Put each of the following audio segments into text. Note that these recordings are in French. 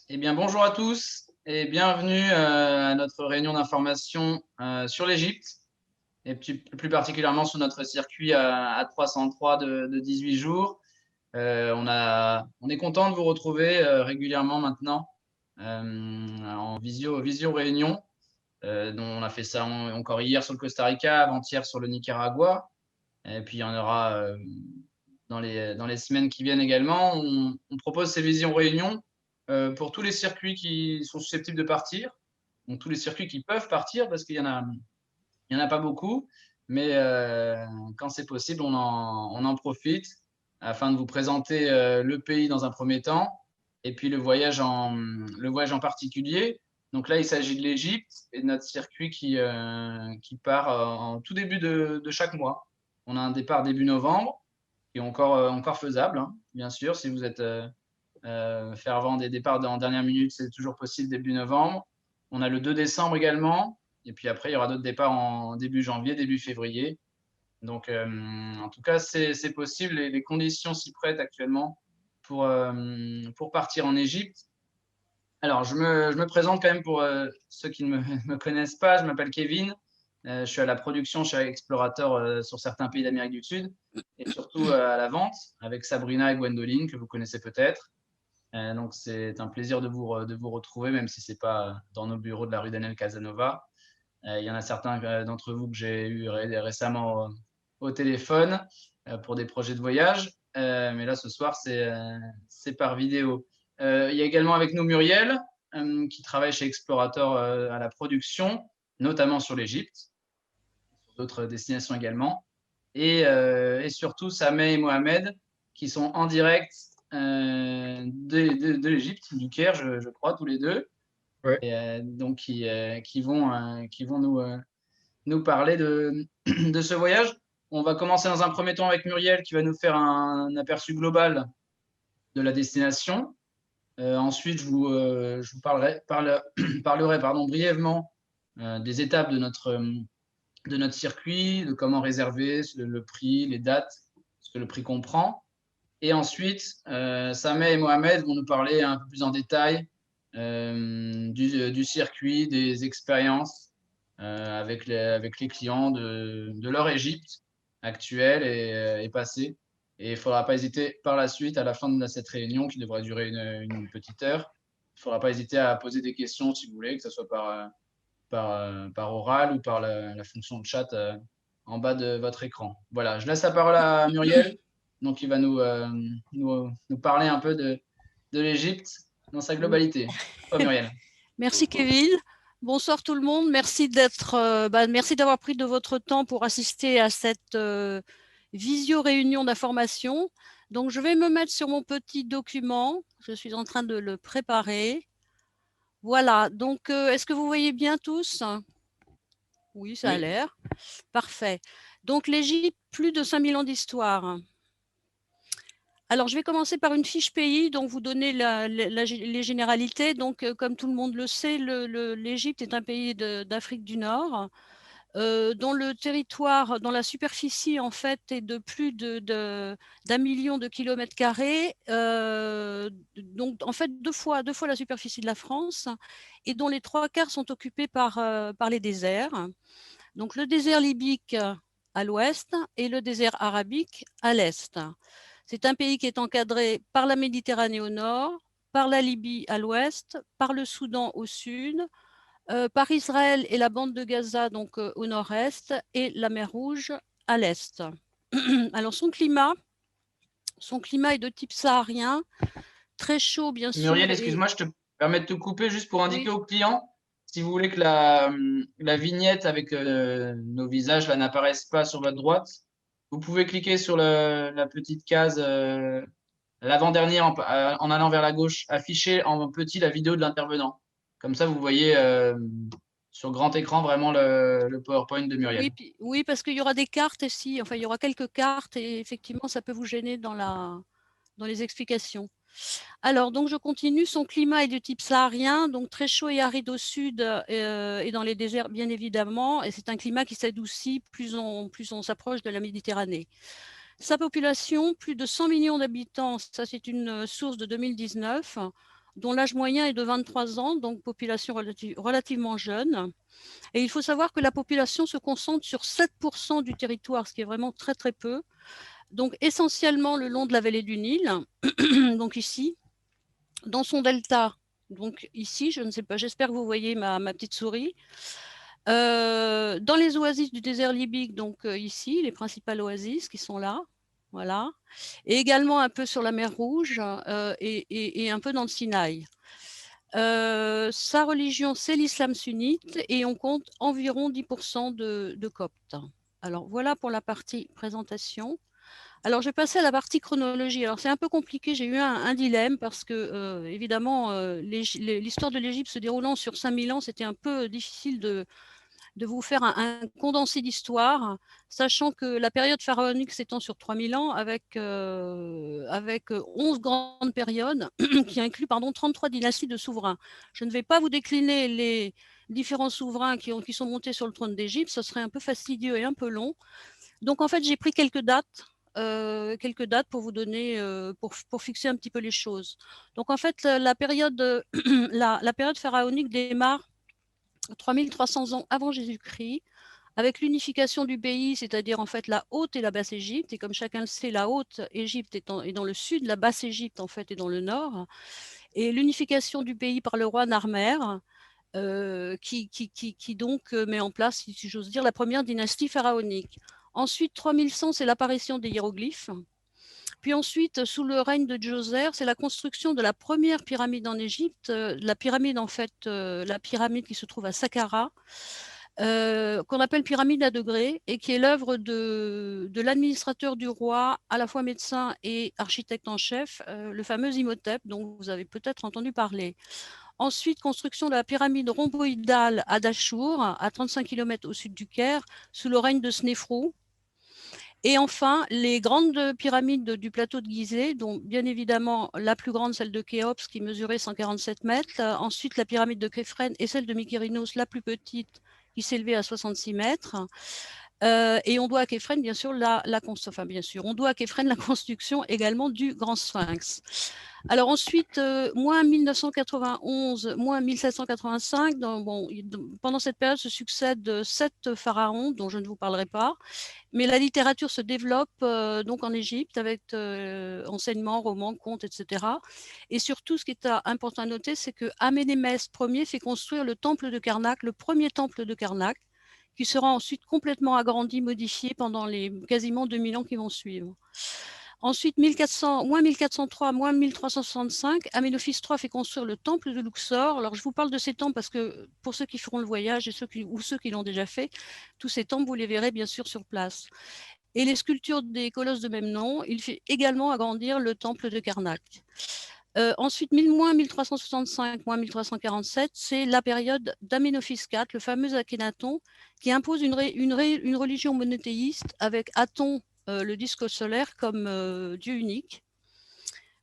Eh bien, bonjour à tous et bienvenue à notre réunion d'information sur l'Égypte et plus particulièrement sur notre circuit à 303 de 18 jours. On est content de vous retrouver régulièrement maintenant en visio réunion. Dont on a fait ça encore hier sur le Costa Rica, avant-hier sur le Nicaragua. Et puis il y en aura dans les semaines qui viennent également. On propose ces visions réunions pour tous les circuits qui sont susceptibles de partir, donc tous les circuits qui peuvent partir, parce il y en a pas beaucoup, mais quand c'est possible, on en profite afin de vous présenter le pays dans un premier temps, et puis le voyage en particulier. Donc là, il s'agit de l'Égypte et de notre circuit qui part en tout début de chaque mois. On a un départ début novembre, qui est encore faisable, hein, bien sûr, si vous êtes fervent des départs en dernière minute, c'est toujours possible début novembre. On a le 2 décembre également, et puis après, il y aura d'autres départs en début janvier, début février. Donc, en tout cas, c'est possible, les conditions s'y prêtent actuellement pour partir en Égypte. Alors, je me présente quand même pour ceux qui ne me connaissent pas. Je m'appelle Kevin. Je suis à la production chez Explorateur sur certains pays d'Amérique du Sud et surtout à la vente avec Sabrina et Gwendoline, que vous connaissez peut-être. Donc, c'est un plaisir de vous retrouver, même si ce n'est pas dans nos bureaux de la rue Daniel Casanova. Il y en a certains d'entre vous que j'ai eu récemment au téléphone pour des projets de voyage. Mais là, ce soir, c'est par vidéo. Il y a également avec nous Muriel, qui travaille chez Explorateur à la production, notamment sur l'Égypte, sur d'autres destinations également. Et surtout Sameh et Mohamed, qui sont en direct de l'Égypte, du Caire, je crois, tous les deux. Ouais. Et donc qui vont nous parler de ce voyage. On va commencer dans un premier temps avec Muriel qui va nous faire un aperçu global de la destination. Ensuite, je vous parlerai brièvement des étapes de notre circuit, de comment réserver, le prix, les dates, ce que le prix comprend. Et ensuite, Sameh et Mohamed vont nous parler un peu plus en détail du circuit, des expériences avec les clients de leur Égypte actuelle et passée. Et il ne faudra pas hésiter par la suite, à la fin de cette réunion qui devrait durer une petite heure, il ne faudra pas hésiter à poser des questions si vous voulez, que ce soit par oral ou par la fonction de chat en bas de votre écran. Voilà, je laisse la parole à Muriel, donc il va nous parler un peu de l'Égypte dans sa globalité. À toi, Muriel. Merci Kevin. Bonsoir tout le monde. Merci merci d'avoir pris de votre temps pour assister à cette visio-réunion d'information. Donc, je vais me mettre sur mon petit document. Je suis en train de le préparer. Voilà. Donc, est-ce que vous voyez bien tous? Oui, ça a l'air. Parfait. Donc, l'Égypte, plus de 5000 ans d'histoire. Alors, je vais commencer par une fiche pays, donc vous donner les généralités. Donc, comme tout le monde le sait, l'Égypte est un pays d'Afrique du Nord, dont le territoire, dont la superficie en fait est de plus d'1 million de kilomètres carrés, donc en fait deux fois la superficie de la France, et dont les 3/4 sont occupés par les déserts. Donc, le désert libyque à l'ouest et le désert arabique à l'est. C'est un pays qui est encadré par la Méditerranée au nord, par la Libye à l'ouest, par le Soudan au sud, par Israël et la bande de Gaza donc au nord-est, et la mer Rouge à l'est. Alors son climat est de type saharien, très chaud bien sûr. Muriel, excuse-moi, je te permets de te couper juste pour indiquer Oui. aux clients, si vous voulez que la vignette avec nos visages là n'apparaisse pas sur votre droite, vous pouvez cliquer sur la petite case l'avant-dernier en allant vers la gauche, afficher en petit la vidéo de l'intervenant. Comme ça, vous voyez sur grand écran vraiment le PowerPoint de Muriel. Oui, parce qu'il y aura des cartes ici, enfin il y aura quelques cartes et effectivement ça peut vous gêner dans les explications. Alors, donc je continue. Son climat est de type saharien, donc très chaud et aride au sud et dans les déserts, bien évidemment. Et c'est un climat qui s'adoucit plus on s'approche de la Méditerranée. Sa population, plus de 100 millions d'habitants, ça c'est une source de 2019, dont l'âge moyen est de 23 ans, donc population relativement jeune. Et il faut savoir que la population se concentre sur 7% du territoire, ce qui est vraiment très très peu. Donc essentiellement le long de la vallée du Nil, donc ici, dans son delta, donc ici, je ne sais pas, j'espère que vous voyez ma petite souris. Dans les oasis du désert libyque, donc ici, les principales oasis qui sont là, voilà, et également un peu sur la mer Rouge et un peu dans le Sinaï. Sa religion, c'est l'islam sunnite et on compte environ 10% de coptes. Alors voilà pour la partie présentation. Alors je vais passer à la partie chronologie. Alors c'est un peu compliqué, j'ai eu un dilemme parce que évidemment l'histoire de l'Égypte se déroulant sur 5000 ans, c'était un peu difficile de vous faire un condensé d'histoire, sachant que la période pharaonique s'étend sur 3000 ans avec 11 grandes périodes qui incluent 33 dynasties de souverains. Je ne vais pas vous décliner les différents souverains qui sont montés sur le trône d'Égypte, ce serait un peu fastidieux et un peu long. Donc en fait, j'ai pris quelques dates pour vous donner, pour fixer un petit peu les choses. Donc en fait, la période pharaonique démarre 3300 ans avant Jésus-Christ, avec l'unification du pays, c'est-à-dire en fait la Haute et la Basse-Égypte. Et comme chacun le sait, la Haute-Égypte est dans le sud, la Basse-Égypte en fait est dans le nord. Et l'unification du pays par le roi Narmer, qui donc met en place, si j'ose dire, la première dynastie pharaonique. Ensuite, 3100, c'est l'apparition des hiéroglyphes. Puis ensuite, sous le règne de Djoser, c'est la construction de la première pyramide en Égypte, la pyramide qui se trouve à Saqqara, qu'on appelle pyramide à degrés et qui est l'œuvre de l'administrateur du roi, à la fois médecin et architecte en chef, le fameux Imhotep, dont vous avez peut-être entendu parler. Ensuite, construction de la pyramide rhomboïdale à Dachour, à 35 km au sud du Caire, sous le règne de Snéfrou. Et enfin, les grandes pyramides du plateau de Gizeh, dont bien évidemment la plus grande, celle de Khéops, qui mesurait 147 mètres. Ensuite, la pyramide de Képhren et celle de Mykérinos, la plus petite, qui s'élevait à 66 mètres. Et on doit à Képhren, bien sûr, on doit à Képhren la construction également du Grand Sphinx. Alors ensuite, moins 1991, moins 1785, pendant cette période se succèdent 7 pharaons dont je ne vous parlerai pas. Mais la littérature se développe donc en Égypte avec enseignements, romans, contes, etc. Et surtout, ce qui est important à noter, c'est que Aménémès Ier fait construire le temple de Karnak, le premier temple de Karnak, qui sera ensuite complètement agrandi, modifié pendant les quasiment 2000 ans qui vont suivre. Ensuite, moins 1403, moins 1365, Aménophis III fait construire le temple de Luxor. Alors, je vous parle de ces temples parce que pour ceux qui feront le voyage ou ceux qui l'ont déjà fait, tous ces temples, vous les verrez bien sûr sur place. Et les sculptures des colosses de même nom, il fait également agrandir le temple de Karnak. Ensuite, moins 1365, moins 1347, c'est la période d'Aménophis IV, le fameux Akhénaton, qui impose une religion monothéiste avec Aton, le disque solaire, comme dieu unique.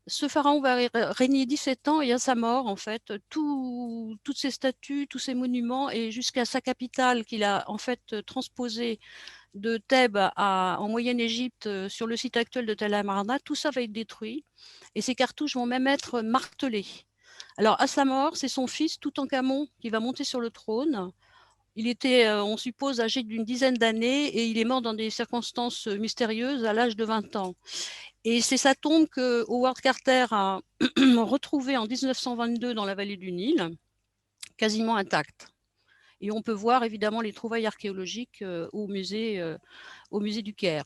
Ce pharaon va régner 17 ans et à sa mort, en fait, toutes ses statues, tous ses monuments et jusqu'à sa capitale qu'il a en fait transposée de Thèbes en Moyenne-Égypte sur le site actuel de Tel Amarna, tout ça va être détruit et ces cartouches vont même être martelées. Alors à sa mort, c'est son fils Toutankhamon qui va monter sur le trône. Il était, on suppose, âgé d'une dizaine d'années et il est mort dans des circonstances mystérieuses à l'âge de 20 ans. Et c'est sa tombe que Howard Carter a retrouvée en 1922 dans la vallée du Nil, quasiment intacte. Et on peut voir évidemment les trouvailles archéologiques au musée du Caire.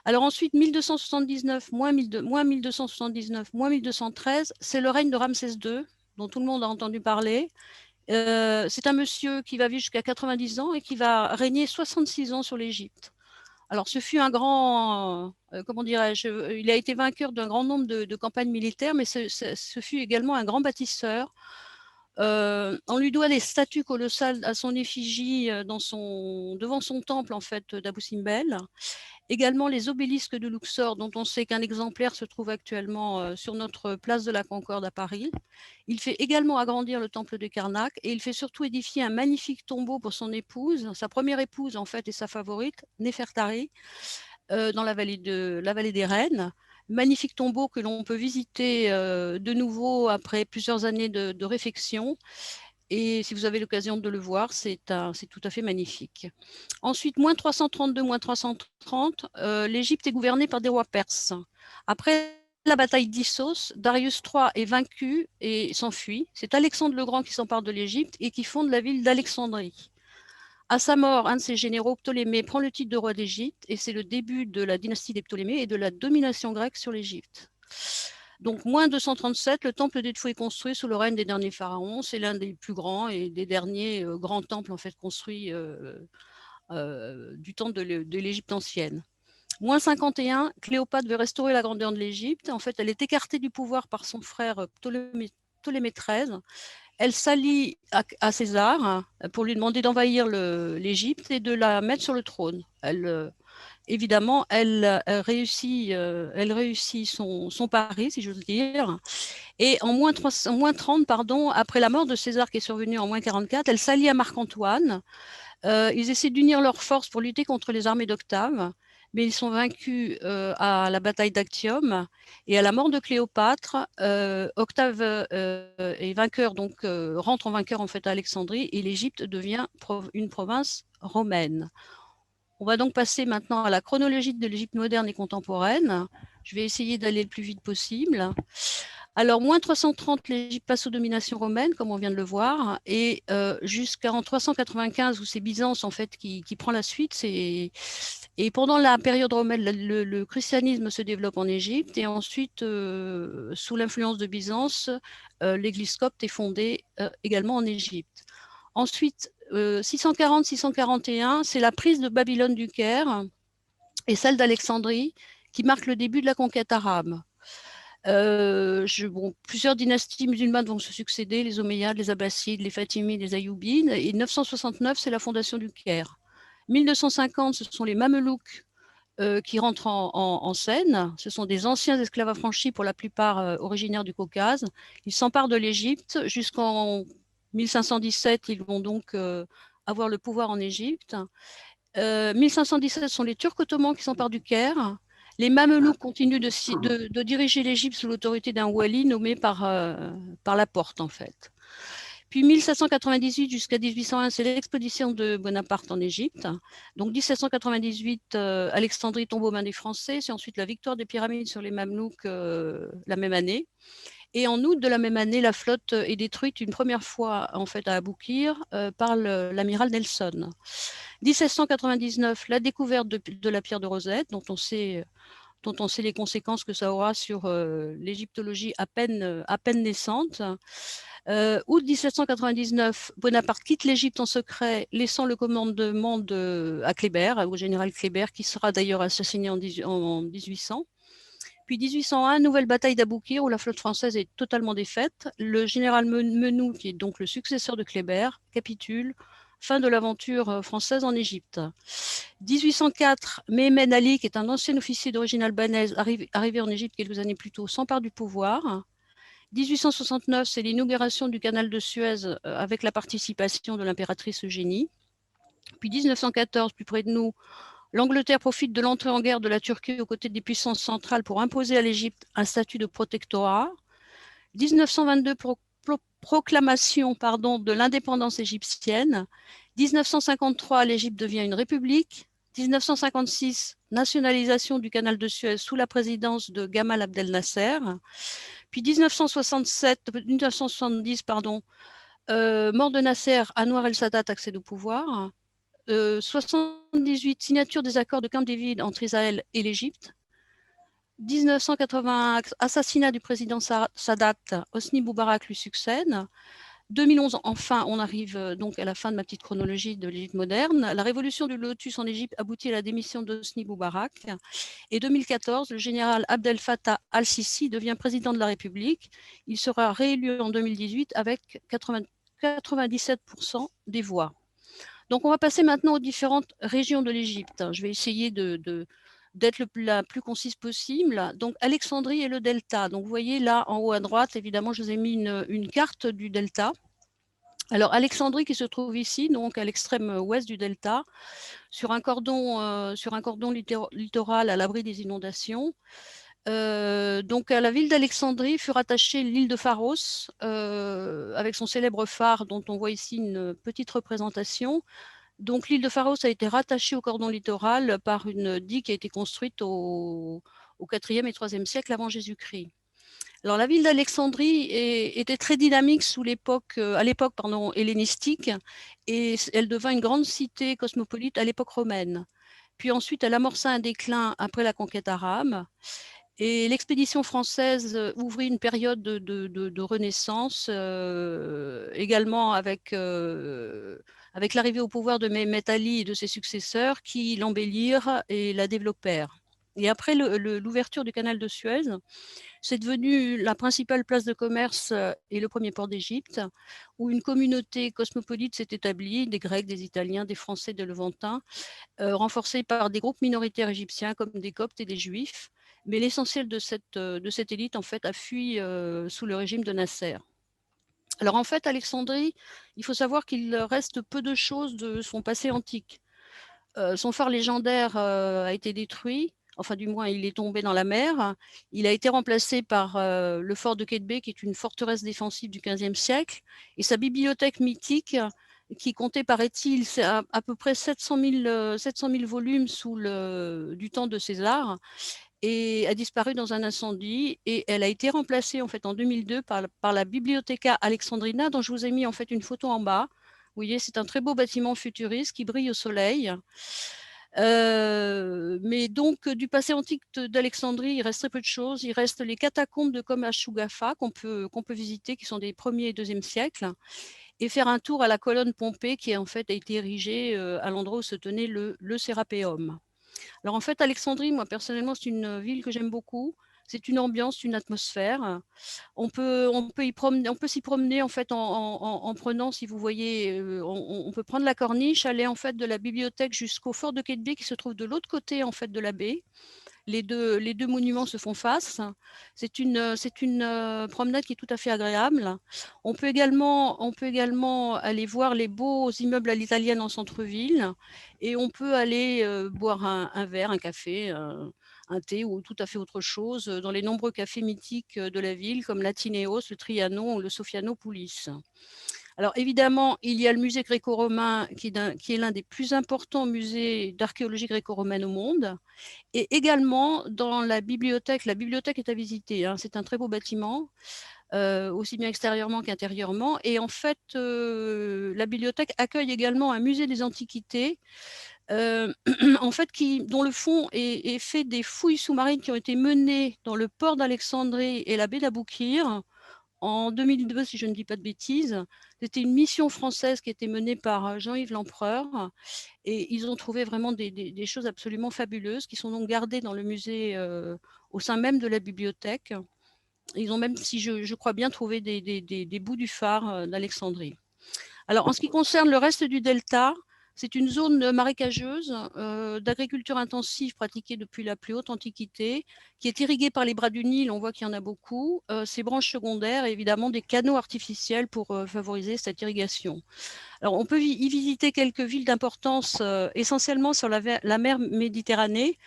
Alors ensuite, 1279, moins 1279, moins 1213, c'est le règne de Ramsès II, dont tout le monde a entendu parler. C'est un monsieur qui va vivre jusqu'à 90 ans et qui va régner 66 ans sur l'Égypte. Alors, ce fut un grand, comment dirais-je, il a été vainqueur d'un grand nombre de campagnes militaires, mais ce fut également un grand bâtisseur. On lui doit des statues colossales à son effigie devant son temple, en fait, d'Abou Simbel. Également les obélisques de Luxor, dont on sait qu'un exemplaire se trouve actuellement sur notre place de la Concorde à Paris. Il fait également agrandir le temple de Karnak et il fait surtout édifier un magnifique tombeau pour son épouse, sa première épouse en fait et sa favorite, Néfertari, dans la vallée des Reines. magnifique tombeau que l'on peut visiter de nouveau après plusieurs années de réfection. Et si vous avez l'occasion de le voir, c'est tout à fait magnifique. Ensuite, moins 332, moins 330, l'Égypte est gouvernée par des rois perses. Après la bataille d'Issos, Darius III est vaincu et s'enfuit. C'est Alexandre le Grand qui s'empare de l'Égypte et qui fonde la ville d'Alexandrie. À sa mort, un de ses généraux, Ptolémée, prend le titre de roi d'Égypte et c'est le début de la dynastie des Ptolémées et de la domination grecque sur l'Égypte. Donc, moins 237, le temple d'Édfou est construit sous le règne des derniers pharaons. C'est l'un des plus grands et des derniers grands temples en fait, construits du temps de l'Égypte ancienne. Moins 51, Cléopâtre veut restaurer la grandeur de l'Égypte. En fait, elle est écartée du pouvoir par son frère Ptolémée XIII. Elle s'allie à César pour lui demander d'envahir l'Égypte et de la mettre sur le trône. Évidemment, elle réussit son pari, si j'ose dire. Et en moins 30, après la mort de César qui est survenue en moins 44, elle s'allie à Marc-Antoine. Ils essaient d'unir leurs forces pour lutter contre les armées d'Octave, mais ils sont vaincus à la bataille d'Actium. Et à la mort de Cléopâtre, Octave est vainqueur, donc rentre en vainqueur en fait à Alexandrie, et l'Égypte devient une province romaine. On va donc passer maintenant à la chronologie de l'Égypte moderne et contemporaine. Je vais essayer d'aller le plus vite possible. Alors, moins 330, l'Égypte passe aux dominations romaines, comme on vient de le voir, et jusqu'en 395, où c'est Byzance, en fait, qui prend la suite. Et pendant la période romaine, le christianisme se développe en Égypte, et ensuite, sous l'influence de Byzance, l'église copte est fondée également en Égypte. Ensuite, 640-641, c'est la prise de Babylone du Caire et celle d'Alexandrie qui marque le début de la conquête arabe. Plusieurs dynasties musulmanes vont se succéder, les Omeyyades, les Abbassides, les Fatimides, les Ayyoubides, et 969, c'est la fondation du Caire. 1250, ce sont les Mamelouks qui rentrent en scène. Ce sont des anciens esclaves affranchis, pour la plupart originaires du Caucase. Ils s'emparent de l'Égypte jusqu'en 1517, ils vont donc avoir le pouvoir en Égypte. 1517 sont les Turcs ottomans qui s'emparent du Caire. Les Mamelouks continuent de diriger l'Égypte sous l'autorité d'un wali nommé par la porte, en fait. Puis 1798 jusqu'à 1801, c'est l'expédition de Bonaparte en Égypte. Donc 1798, Alexandrie tombe aux mains des Français. C'est ensuite la victoire des pyramides sur les Mamelouks la même année. Et en août de la même année, la flotte est détruite une première fois en fait à Aboukir par l'amiral Nelson. 1799, la découverte de la pierre de Rosette, dont on sait les conséquences que ça aura sur l'égyptologie à peine naissante. Août 1799, Bonaparte quitte l'Égypte en secret, laissant le commandement à Kléber, au général Kléber, qui sera d'ailleurs assassiné en 1800. Puis 1801, nouvelle bataille d'Aboukir où la flotte française est totalement défaite. Le général Menou, qui est donc le successeur de Kléber, capitule. Fin de l'aventure française en Égypte. 1804, Mehemet Ali, qui est un ancien officier d'origine albanaise, arrivé en Égypte quelques années plus tôt, s'empare du pouvoir. 1869, c'est l'inauguration du canal de Suez avec la participation de l'impératrice Eugénie. Puis 1914, plus près de nous, l'Angleterre profite de l'entrée en guerre de la Turquie aux côtés des puissances centrales pour imposer à l'Égypte un statut de protectorat. 1922, proclamation de l'indépendance égyptienne. 1953, l'Égypte devient une république. 1956, nationalisation du canal de Suez sous la présidence de Gamal Abdel Nasser. Puis 1970, mort de Nasser, Anwar el-Sadat accède au pouvoir. 78, signature des accords de Camp David entre Israël et l'Égypte. 1981, assassinat du président Sadat, Hosni Moubarak lui succède. 2011, enfin, on arrive donc à la fin de ma petite chronologie de l'Égypte moderne. La révolution du Lotus en Égypte aboutit à la démission d'Hosni Moubarak. Et 2014, le général Abdel Fattah al-Sisi devient président de la République. Il sera réélu en 2018 avec 97% des voix. Donc, on va passer maintenant aux différentes régions de l'Égypte. Je vais essayer d'être la plus concise possible. Donc, Alexandrie et le delta. Donc, vous voyez là, en haut à droite, évidemment, je vous ai mis une carte du delta. Alors, Alexandrie qui se trouve ici, donc à l'extrême ouest du delta, sur un cordon littoral à l'abri des inondations. Donc à la ville d'Alexandrie fut rattachée l'île de Pharos, avec son célèbre phare dont on voit ici une petite représentation. Donc l'île de Pharos a été rattachée au cordon littoral par une digue qui a été construite au IVe et IIIe siècle avant Jésus-Christ. Alors la ville d'Alexandrie était très dynamique à l'époque hellénistique, et elle devint une grande cité cosmopolite à l'époque romaine. Puis ensuite, elle amorça un déclin après la conquête arabe. Et l'expédition française ouvrit une période de renaissance, également avec l'arrivée au pouvoir de Mehmet Ali et de ses successeurs qui l'embellirent et la développèrent. Et après l'ouverture du canal de Suez, c'est devenu la principale place de commerce et le premier port d'Égypte, où une communauté cosmopolite s'est établie, des Grecs, des Italiens, des Français, des Levantins, renforcée par des groupes minoritaires égyptiens comme des Coptes et des Juifs. Mais l'essentiel de cette élite, en fait, a fui sous le régime de Nasser. Alors, en fait, Alexandrie, il faut savoir qu'il reste peu de choses de son passé antique. Son phare légendaire a été détruit, enfin du moins il est tombé dans la mer. Il a été remplacé par le fort de Quetbé, qui est une forteresse défensive du XVe siècle, et sa bibliothèque mythique, qui comptait, paraît-il, à peu près 700 000 volumes du temps de César, et a disparu dans un incendie, et elle a été remplacée en fait en 2002 par la Bibliotheca Alexandrina, dont je vous ai mis en fait une photo en bas. Vous voyez, c'est un très beau bâtiment futuriste qui brille au soleil. Mais donc, du passé antique d'Alexandrie, il reste très peu de choses. Il reste les catacombes de Kom-Ashugafa qu'on peut visiter, qui sont des 1er et 2e siècles, et faire un tour à la colonne Pompée, qui en fait a été érigée à l'endroit où se tenait le Sérapéum. Alors en fait, Alexandrie, moi personnellement, c'est une ville que j'aime beaucoup. C'est une ambiance, une atmosphère. On peut s'y promener en fait en prenant, si vous voyez, on peut prendre la corniche, aller en fait de la bibliothèque jusqu'au fort de Quetbé qui se trouve de l'autre côté en fait de la baie. Les deux monuments se font face. C'est une promenade qui est tout à fait agréable. On peut également aller voir les beaux immeubles à l'italienne en centre-ville, et on peut aller boire un verre, un café, un thé ou tout à fait autre chose dans les nombreux cafés mythiques de la ville comme l'Atinéos, le Trianon ou le Sofianopoulos. Alors évidemment, il y a le musée gréco-romain qui est l'un des plus importants musées d'archéologie gréco-romaine au monde. Et également dans la bibliothèque est à visiter, hein, c'est un très beau bâtiment, aussi bien extérieurement qu'intérieurement. Et en fait, la bibliothèque accueille également un musée des antiquités, en fait, dont le fond est fait des fouilles sous-marines qui ont été menées dans le port d'Alexandrie et la baie d'Aboukir en 2002, si je ne dis pas de bêtises. C'était une mission française qui était menée par Jean-Yves Lempereur, et ils ont trouvé vraiment des choses absolument fabuleuses qui sont donc gardées dans le musée au sein même de la bibliothèque. Ils ont même, si je crois bien, trouvé des bouts du phare d'Alexandrie. Alors, en ce qui concerne le reste du delta, c'est une zone marécageuse d'agriculture intensive pratiquée depuis la plus haute antiquité, qui est irriguée par les bras du Nil. On voit qu'il y en a beaucoup. Ces branches secondaires et évidemment des canaux artificiels pour favoriser cette irrigation. Alors, on peut y visiter quelques villes d'importance, essentiellement sur la mer Méditerranée,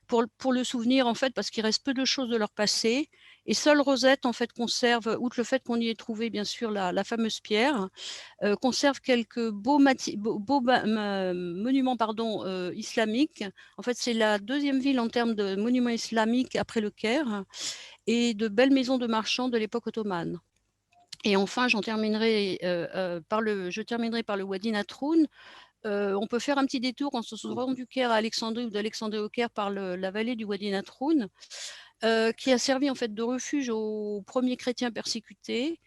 pour le souvenir, en fait, parce qu'il reste peu de choses de leur passé. Et seule Rosette, en fait, conserve, outre le fait qu'on y ait trouvé, bien sûr, la fameuse pierre, conserve quelques beaux monuments islamiques. En fait, c'est la deuxième ville en termes de monuments islamiques après le Caire, et de belles maisons de marchands de l'époque ottomane. Et enfin, je terminerai par le Wadi Natroun. On peut faire un petit détour en se rendant du Caire à Alexandrie ou d'Alexandrie au Caire par la vallée du Wadi Natroun, qui a servi en fait de refuge aux premiers chrétiens persécutés.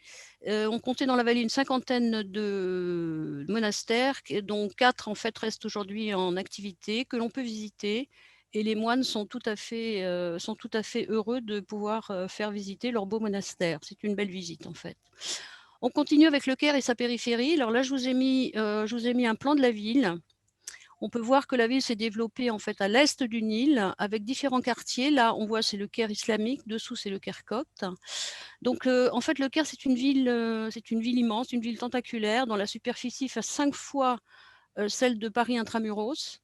On comptait dans la vallée une cinquantaine de monastères, dont 4 en fait restent aujourd'hui en activité, que l'on peut visiter. Et les moines sont tout à fait heureux de pouvoir faire visiter leur beau monastère. C'est une belle visite en fait. On continue avec le Caire et sa périphérie. Alors là, je vous ai mis un plan de la ville. On peut voir que la ville s'est développée en fait à l'est du Nil avec différents quartiers. Là, on voit c'est le Caire islamique, dessous c'est le Caire copte. Donc en fait, le Caire c'est une ville immense, une ville tentaculaire dont la superficie fait 5 fois celle de Paris intramuros,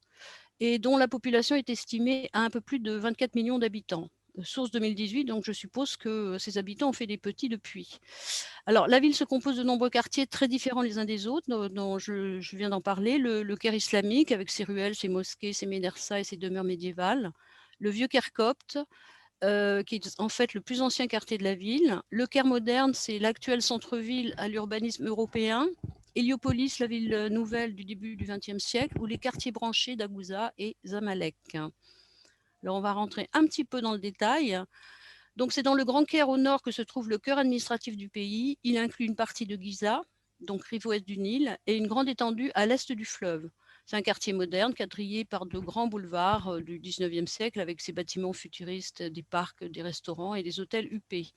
et dont la population est estimée à un peu plus de 24 millions d'habitants. source 2018, donc je suppose que ses habitants ont fait des petits depuis. Alors, la ville se compose de nombreux quartiers très différents les uns des autres, dont je viens d'en parler. Le Caire islamique, avec ses ruelles, ses mosquées, ses médersa et ses demeures médiévales. Le vieux Caire copte, qui est en fait le plus ancien quartier de la ville. Le Caire moderne, c'est l'actuel centre-ville à l'urbanisme européen. Héliopolis, la ville nouvelle du début du XXe siècle, ou les quartiers branchés d'Agouza et Zamalek. Alors, on va rentrer un petit peu dans le détail. Donc, c'est dans le Grand Caire au nord que se trouve le cœur administratif du pays. Il inclut une partie de Giza, donc rive ouest du Nil, et une grande étendue à l'est du fleuve. C'est un quartier moderne, quadrillé par de grands boulevards du 19e siècle, avec ses bâtiments futuristes, des parcs, des restaurants et des hôtels huppés.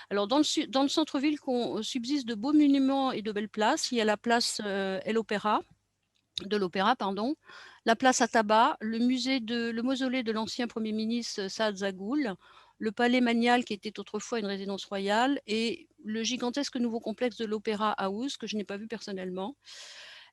Alors, dans le centre-ville, subsiste de beaux monuments et de belles places. Il y a la place de l'Opéra, la place Attaba, le mausolée de l'ancien Premier ministre Saad Zagoul, le palais Manial qui était autrefois une résidence royale et le gigantesque nouveau complexe de l'Opéra House que je n'ai pas vu personnellement.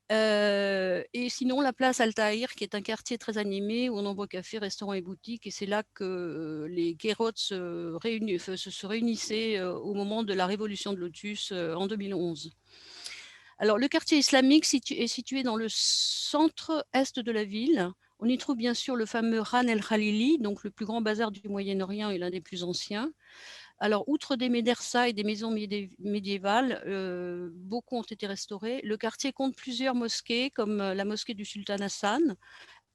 Et sinon, la place Altaïr, qui est un quartier très animé où nombreux cafés, restaurants et boutiques. Et c'est là que les Kérotes se réunissaient au moment de la révolution de Lotus en 2011. Alors, le quartier islamique est situé dans le centre-est de la ville. On y trouve bien sûr le fameux Khan el-Khalili, donc le plus grand bazar du Moyen-Orient et l'un des plus anciens. Alors, outre des médersas et des maisons médiévales, beaucoup ont été restaurés. Le quartier compte plusieurs mosquées, comme la mosquée du Sultan Hassan,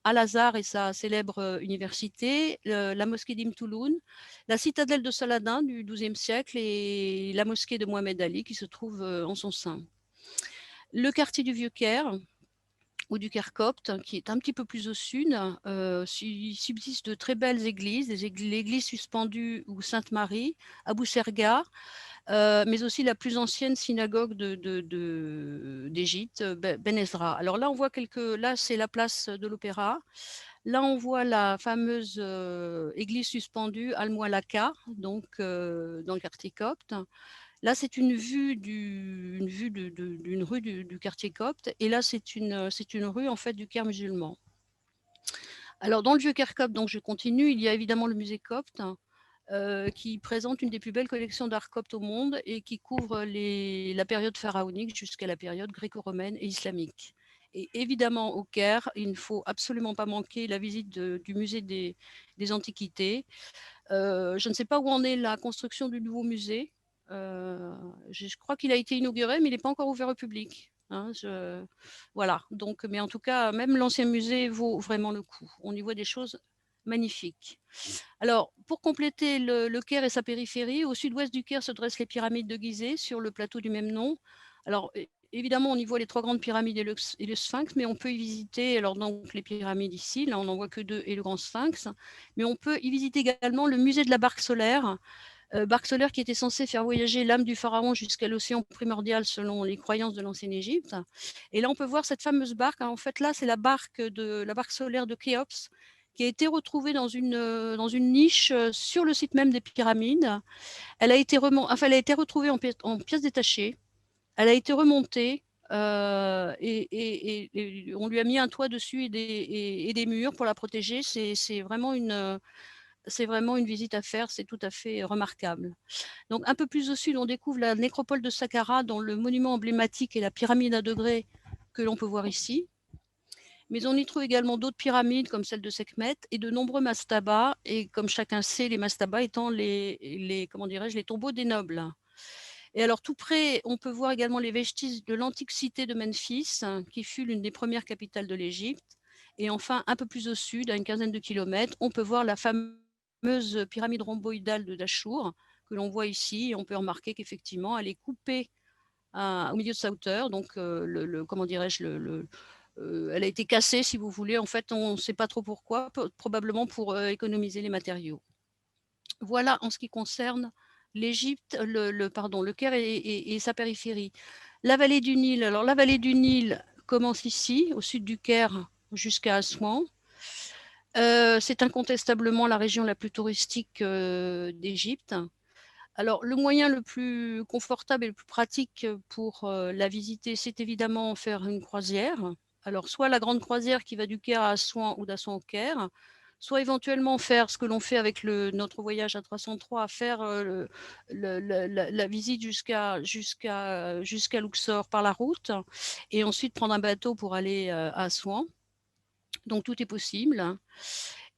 Al-Azhar et sa célèbre université, la mosquée d'Ibn Touloun, la citadelle de Saladin du XIIe siècle et la mosquée de Mohamed Ali qui se trouve en son sein. Le quartier du Vieux-Caire, ou du Caire copte, qui est un petit peu plus au sud, il subsiste de très belles églises, l'église suspendue ou Sainte-Marie, Abou Serga, mais aussi la plus ancienne synagogue d'Égypte, Ben Ezra. Alors là, on voit là, c'est la place de l'Opéra. Là, on voit la fameuse église suspendue Al-Mualaka, donc dans le quartier copte. Là, c'est une vue d'une rue du quartier copte. Et là, c'est une rue en fait du Caire musulman. Alors, dans le vieux Caire copte, donc je continue, il y a évidemment le musée copte qui présente une des plus belles collections d'art copte au monde et qui couvre la période pharaonique jusqu'à la période gréco-romaine et islamique. Et évidemment, au Caire, il ne faut absolument pas manquer la visite du musée des Antiquités. Je ne sais pas où en est la construction du nouveau musée. Je crois qu'il a été inauguré, mais il n'est pas encore ouvert au public. Hein, voilà. Donc, mais en tout cas, même l'ancien musée vaut vraiment le coup. On y voit des choses magnifiques. Alors, pour compléter le Caire et sa périphérie, au sud-ouest du Caire se dressent les pyramides de Gizeh sur le plateau du même nom. Alors, évidemment, on y voit les 3 grandes pyramides et le Sphinx, mais on peut y visiter, alors donc les pyramides ici, là on n'en voit que 2 et le grand Sphinx, mais on peut y visiter également le musée de la barque solaire qui était censé faire voyager l'âme du pharaon jusqu'à l'océan primordial selon les croyances de l'ancienne Égypte. Et là, on peut voir cette fameuse barque. En fait, là, c'est la barque solaire de Khéops qui a été retrouvée dans une niche sur le site même des pyramides. Elle a été retrouvée en pièces détachées. Elle a été remontée et on lui a mis un toit dessus et des murs pour la protéger. C'est vraiment une visite à faire, c'est tout à fait remarquable. Donc un peu plus au sud, on découvre la nécropole de Saqqara, dont le monument emblématique est la pyramide à degrés que l'on peut voir ici. Mais on y trouve également d'autres pyramides comme celle de Sekhmet et de nombreux mastabas. Et comme chacun sait, les mastabas étant les tombeaux des nobles. Et alors tout près, on peut voir également les vestiges de l'antique cité de Memphis, qui fut l'une des premières capitales de l'Égypte. Et enfin, un peu plus au sud, à une quinzaine de kilomètres, on peut voir la fameuse pyramide rhomboïdale de Dachour, que l'on voit ici. Et on peut remarquer qu'effectivement, elle est coupée au milieu de sa hauteur. Donc, elle a été cassée, si vous voulez. En fait, on ne sait pas trop pourquoi, probablement pour économiser les matériaux. Voilà en ce qui concerne l'Égypte, le Caire et sa périphérie. La vallée du Nil. Alors, la vallée du Nil commence ici, au sud du Caire, jusqu'à Assouan. C'est incontestablement la région la plus touristique d'Égypte. Alors, le moyen le plus confortable et le plus pratique pour la visiter, c'est évidemment faire une croisière. Alors, soit la grande croisière qui va du Caire à Assouan ou d'Assouan au Caire, soit éventuellement faire ce que l'on fait avec notre voyage à 303, faire la visite jusqu'à Luxor par la route, et ensuite prendre un bateau pour aller à Assouan. Donc tout est possible.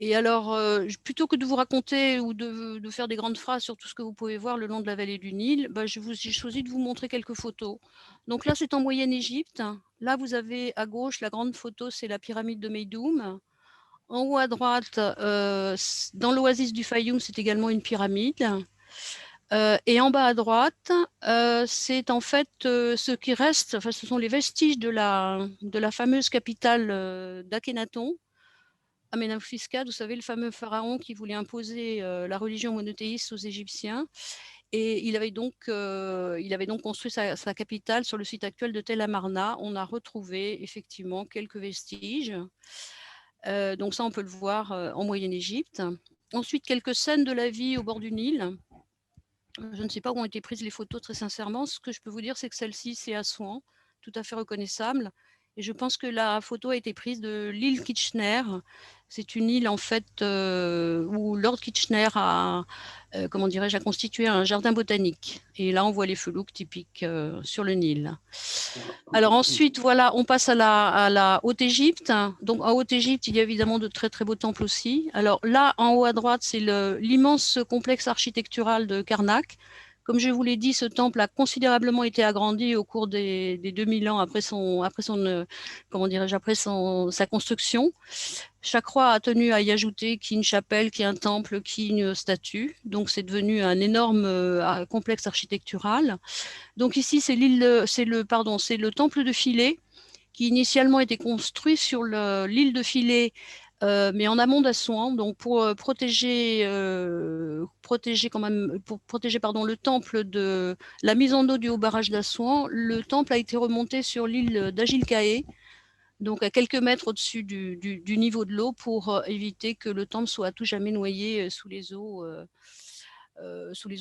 Et alors, plutôt que de vous raconter ou de faire des grandes phrases sur tout ce que vous pouvez voir le long de la vallée du Nil, j'ai choisi de vous montrer quelques photos. Donc là, c'est en Moyenne Égypte. Là, vous avez à gauche, la grande photo, c'est la pyramide de Meydoum. En haut à droite, dans l'oasis du Fayoum, c'est également une pyramide. Et en bas à droite, c'est en fait ce qui reste, enfin, ce sont les vestiges de la fameuse capitale d'Akhenaton, Amenhotep IV, vous savez, le fameux pharaon qui voulait imposer la religion monothéiste aux Égyptiens. Et il avait donc construit sa capitale sur le site actuel de Tel Amarna. On a retrouvé effectivement quelques vestiges. Donc ça, on peut le voir en Moyenne-Égypte. Ensuite, quelques scènes de la vie au bord du Nil. Je ne sais pas où ont été prises les photos, très sincèrement. Ce que je peux vous dire, c'est que celle-ci, c'est Assouan, tout à fait reconnaissable. Et je pense que la photo a été prise de l'île Kitchener. C'est une île, en fait, où Lord Kitchener a, comment dirais-je, a constitué un jardin botanique. Et là, on voit les felouks typiques sur le Nil. Alors ensuite, voilà, on passe à la Haute-Égypte. Donc en Haute-Égypte, il y a évidemment de très très beaux temples aussi. Alors là, en haut à droite, c'est l'immense complexe architectural de Karnak. Comme je vous l'ai dit, ce temple a considérablement été agrandi au cours des 2000 ans après sa construction. Chaque roi a tenu à y ajouter qui une chapelle, qui un temple, qui une statue. Donc c'est devenu un énorme complexe architectural. Donc ici, c'est le temple de Philae qui initialement était construit sur l'île de Philae, mais en amont d'Assouan, donc pour protéger le temple de la mise en eau du haut barrage d'Assouan. Le temple a été remonté sur l'île d'Agilcaë, donc à quelques mètres au-dessus du niveau de l'eau, pour éviter que le temple soit à tout jamais noyé sous les eaux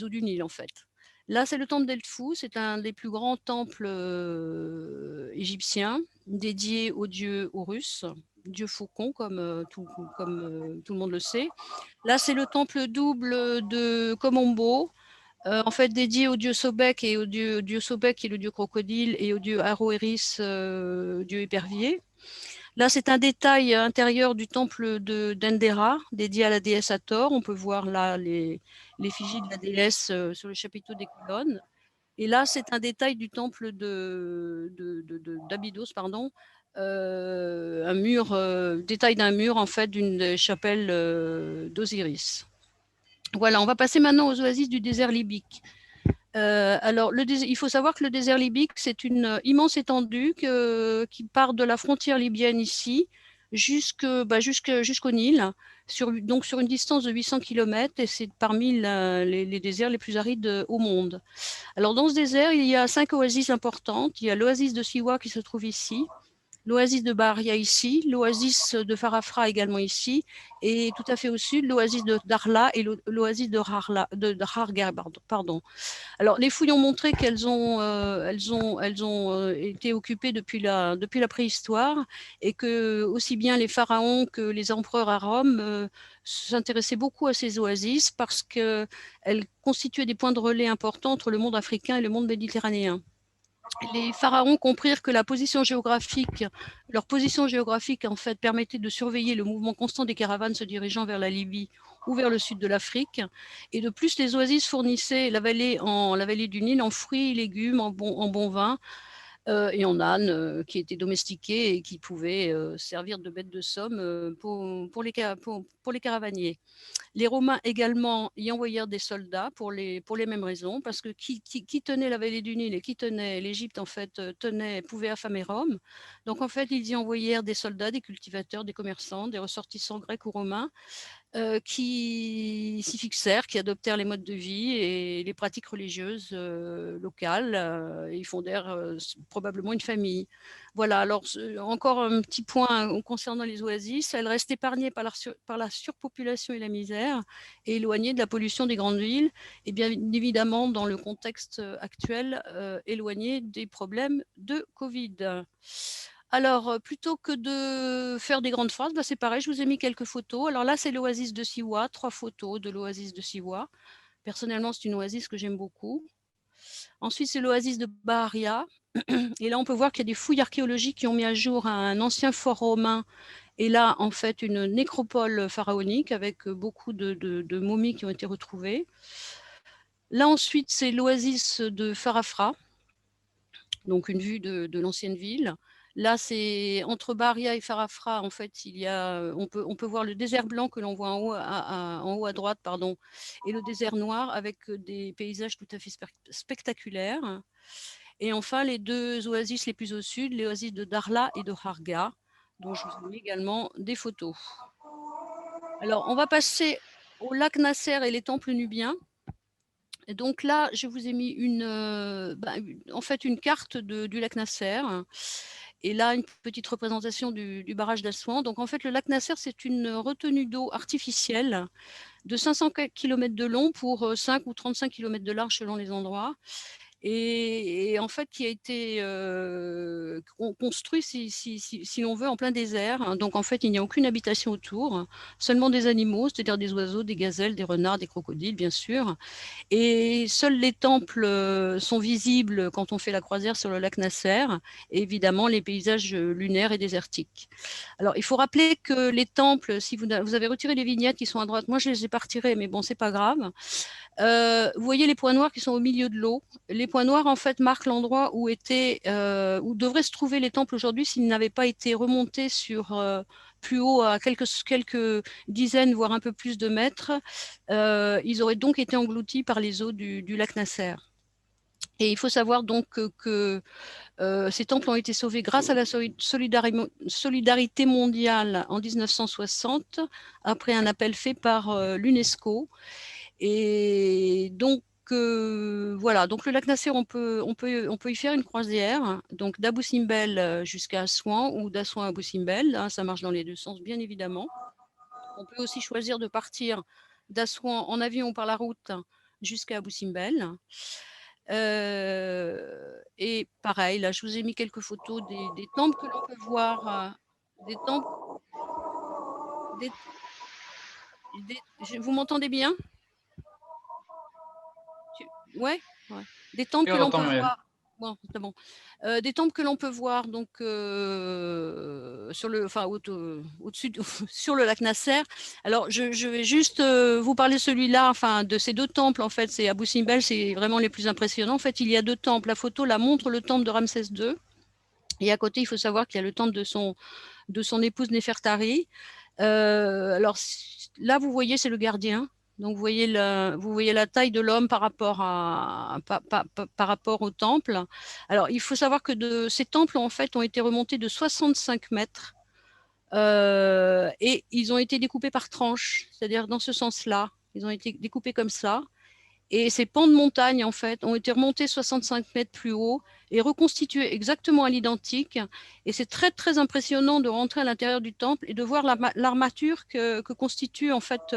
du Nil, en fait. Là, c'est le temple d'Elfou, c'est un des plus grands temples égyptiens, dédié au dieu Horus, dieu faucon, comme tout le monde le sait. Là, c'est le temple double de Komombo, en fait dédié au dieu Sobek et au dieu Sobek qui est le dieu crocodile, et au dieu Haroéris, dieu épervier. Là, c'est un détail intérieur du temple d'Endera, dédié à la déesse Hathor. On peut voir là l'effigie de la déesse sur le chapiteau des colonnes. Et là, c'est un détail du temple d'Abydos, pardon, un mur, détail d'un mur, en fait, d'une chapelle d'Osiris. Voilà, on va passer maintenant aux oasis du désert libyque. Alors, il faut savoir que le désert libyque, c'est une immense étendue qui part de la frontière libyenne ici jusqu'au Nil, donc sur une distance de 800 km, et c'est parmi les déserts les plus arides au monde. Alors, dans ce désert, il y a 5 oasis importantes. Il y a l'oasis de Siwa qui se trouve ici, l'oasis de Baharia ici, l'oasis de Farafra également ici, et tout à fait au sud, l'oasis de Darla et l'oasis de Harga, pardon. Alors, les fouilles ont montré qu'elles ont été occupées depuis la préhistoire, et que aussi bien les pharaons que les empereurs à Rome s'intéressaient beaucoup à ces oasis parce qu'elles constituaient des points de relais importants entre le monde africain et le monde méditerranéen. Les pharaons comprirent que leur position géographique, en fait, permettait de surveiller le mouvement constant des caravanes se dirigeant vers la Libye ou vers le sud de l'Afrique. Et de plus, les oasis fournissaient la vallée du Nil en fruits, légumes, en bon vin, et en ânes qui étaient domestiqués et qui pouvaient servir de bêtes de somme pour les caravaniers. Les Romains également y envoyèrent des soldats pour les mêmes raisons, parce que qui tenait la vallée du Nil et qui tenait l'Égypte, en fait, pouvait affamer Rome. Donc, en fait, ils y envoyèrent des soldats, des cultivateurs, des commerçants, des ressortissants grecs ou romains, qui s'y fixèrent, qui adoptèrent les modes de vie et les pratiques religieuses locales. Ils fondèrent probablement une famille. Voilà, alors encore un petit point concernant les oasis. Elles restent épargnées par la surpopulation et la misère, et éloignées de la pollution des grandes villes, et bien évidemment, dans le contexte actuel, éloignées des problèmes de Covid. Alors, plutôt que de faire des grandes phrases, bah, c'est pareil, je vous ai mis quelques photos. Alors là, c'est l'oasis de Siwa, 3 photos de l'oasis de Siwa. Personnellement, c'est une oasis que j'aime beaucoup. Ensuite, c'est l'oasis de Baharia. Et là, on peut voir qu'il y a des fouilles archéologiques qui ont mis à jour un ancien fort romain et là, en fait, une nécropole pharaonique avec beaucoup de momies qui ont été retrouvées. Là, ensuite, c'est l'oasis de Farafra, donc une vue de l'ancienne ville. Là, c'est entre Baharia et Farafra, en fait, on peut voir le désert blanc que l'on voit en haut à droite, pardon, et le désert noir avec des paysages tout à fait spectaculaires. Et enfin, les 2 oasis les plus au sud, les oasis de Darla et de Harga, dont je vous ai mis également des photos. Alors, on va passer au lac Nasser et les temples nubiens. Et donc là, je vous ai mis en fait une carte du lac Nasser. Et là, une petite représentation du barrage d'Assouan. Donc en fait, le lac Nasser, c'est une retenue d'eau artificielle de 500 km de long pour 5 ou 35 km de large selon les endroits. Et en fait, qui a été construit, si l'on veut, en plein désert. Donc, en fait, il n'y a aucune habitation autour, seulement des animaux, c'est-à-dire des oiseaux, des gazelles, des renards, des crocodiles, bien sûr. Et seuls les temples sont visibles quand on fait la croisière sur le lac Nasser, et évidemment les paysages lunaires et désertiques. Alors, il faut rappeler que les temples, si vous avez retiré les vignettes qui sont à droite, moi je les ai pas retirées, mais bon, c'est pas grave. Vous voyez les points noirs qui sont au milieu de l'eau. Les points noirs, en fait, marquent l'endroit où devraient se trouver les temples aujourd'hui s'ils n'avaient pas été remontés plus haut à quelques dizaines, voire un peu plus de mètres. Ils auraient donc été engloutis par les eaux du lac Nasser. Et il faut savoir donc que ces temples ont été sauvés grâce à la solidarité mondiale en 1960, après un appel fait par l'UNESCO. Et donc, voilà, donc le lac Nasser, on peut y faire une croisière, donc d'Abou Simbel jusqu'à Assouan ou d'Assouan à Abou Simbel, hein, ça marche dans les 2 sens, bien évidemment. On peut aussi choisir de partir d'Assouan en avion ou par la route jusqu'à Abou Simbel. Et pareil, là, je vous ai mis quelques photos des temples que l'on peut voir, des temples, vous m'entendez bien? Ouais, ouais. Des temples Oui, que on l'on t'entend, peut Muriel. voir. Bon, c'est bon. Des temples que l'on peut voir donc au-dessus sur le lac Nasser. Alors je vais juste vous parler de celui-là, enfin de ces 2 temples en fait. C'est Abou Simbel, c'est vraiment les plus impressionnants. En fait, il y a 2 temples. La photo la montre, le temple de Ramsès II. Et à côté, il faut savoir qu'il y a le temple de son épouse Néfertari. Alors là, vous voyez, c'est le gardien. Donc vous voyez la taille de l'homme par rapport au temple. Alors il faut savoir que ces temples en fait ont été remontés de 65 mètres et ils ont été découpés par tranches, c'est-à-dire dans ce sens-là. Ils ont été découpés comme ça. Et ces pans de montagne, en fait, ont été remontés 65 mètres plus haut et reconstitués exactement à l'identique. Et c'est très, très impressionnant de rentrer à l'intérieur du temple et de voir l'armature que constitue, en fait,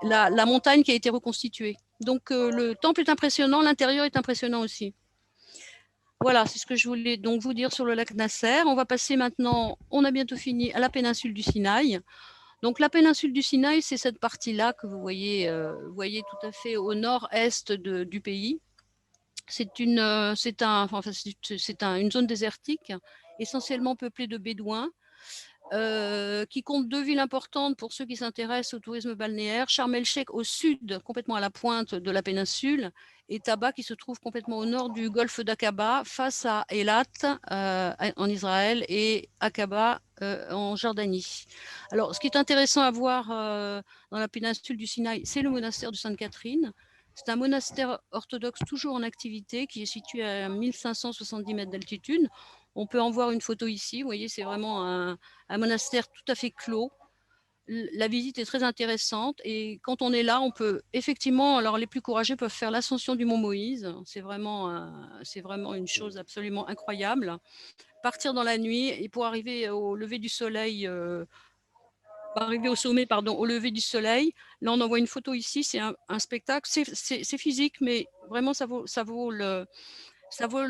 la montagne qui a été reconstituée. Donc, le temple est impressionnant, l'intérieur est impressionnant aussi. Voilà, c'est ce que je voulais donc vous dire sur le lac Nasser. On va passer maintenant, on a bientôt fini, à la péninsule du Sinaï. Donc la péninsule du Sinaï, c'est cette partie-là que vous voyez tout à fait au nord-est du pays. C'est une zone désertique, essentiellement peuplée de Bédouins, qui compte 2 villes importantes pour ceux qui s'intéressent au tourisme balnéaire. Sharm el-Sheikh au sud, complètement à la pointe de la péninsule, et Taba qui se trouve complètement au nord du golfe d'Aqaba, face à Eilat en Israël et Aqaba en Jordanie. Alors, ce qui est intéressant à voir dans la péninsule du Sinaï, c'est le monastère de Sainte-Catherine. C'est un monastère orthodoxe toujours en activité qui est situé à 1570 mètres d'altitude. On peut en voir une photo ici. Vous voyez, c'est vraiment un monastère tout à fait clos. La visite est très intéressante et quand on est là, on peut effectivement, alors les plus courageux peuvent faire l'ascension du mont Moïse. C'est vraiment une chose absolument incroyable. Partir dans la nuit et pour arriver au lever du soleil, arriver au sommet, pardon, au lever du soleil. Là, on envoie une photo ici. C'est un spectacle. C'est physique, mais vraiment, ça vaut ça vaut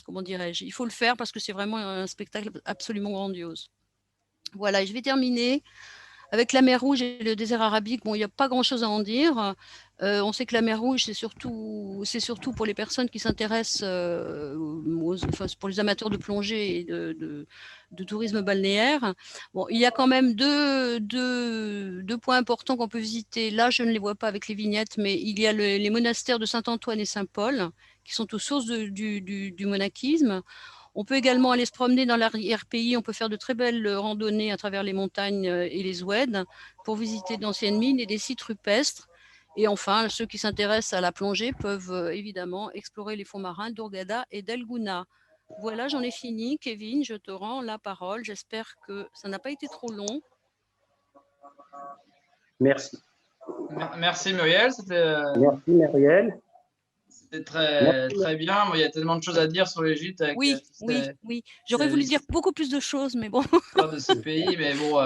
comment dirais-je, il faut le faire parce que c'est vraiment un spectacle absolument grandiose. Voilà, et je vais terminer avec la mer Rouge et le désert arabique. Bon, il n'y a pas grand-chose à en dire. On sait que la mer Rouge, c'est surtout pour les personnes qui s'intéressent, enfin, pour les amateurs de plongée et de tourisme balnéaire. Bon, il y a quand même deux points importants qu'on peut visiter. Là, je ne les vois pas avec les vignettes, mais il y a les monastères de Saint-Antoine et Saint-Paul, qui sont aux sources du monachisme. On peut également aller se promener dans l'arrière-pays. On peut faire de très belles randonnées à travers les montagnes et les oueds pour visiter d'anciennes mines et des sites rupestres. Et enfin, ceux qui s'intéressent à la plongée peuvent évidemment explorer les fonds marins d'Hurghada et d'El-Gouna. Voilà, j'en ai fini. Kevin, je te rends la parole. J'espère que ça n'a pas été trop long. Merci. Merci Muriel, Merci Muriel. c'était très bien. Moi, il y a tellement de choses à dire sur l'Égypte avec oui. J'aurais voulu dire beaucoup plus de choses, mais bon. de ce pays, mais bon,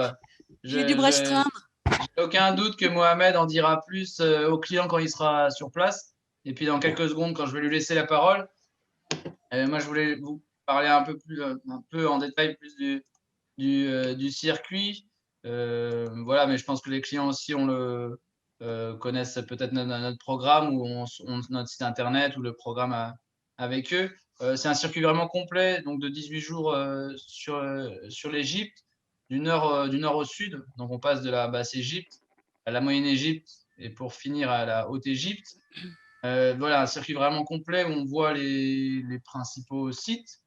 j'ai dû me restreindre. J'ai aucun doute que Mohamed en dira plus au client quand il sera sur place. Et puis dans quelques secondes, quand je vais lui laisser la parole, moi je voulais vous parler un peu en détail plus du circuit. Voilà, mais je pense que les clients aussi connaissent peut-être notre programme ou notre site internet ou le programme avec eux. C'est un circuit vraiment complet, donc de 18 jours sur l'Égypte, du nord au sud. Donc on passe de la basse Égypte à la moyenne Égypte et pour finir à la haute Égypte. Voilà, un circuit vraiment complet où on voit les principaux sites,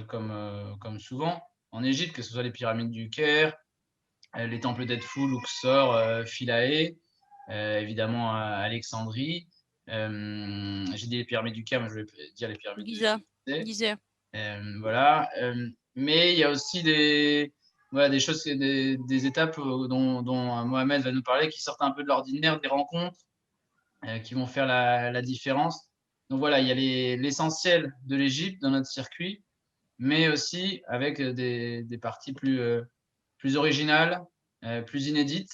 comme souvent en Égypte, que ce soit les pyramides du Caire, les temples d'Edfou, Luxor, Philae, évidemment Alexandrie. J'ai dit les pyramides du Caire, mais je vais dire les pyramides de Gizeh. Voilà. Mais il y a aussi des choses, des étapes dont Mohamed va nous parler qui sortent un peu de l'ordinaire, des rencontres qui vont faire la différence. Donc voilà, il y a l'essentiel de l'Égypte dans notre circuit, mais aussi avec des parties plus originales, plus inédites.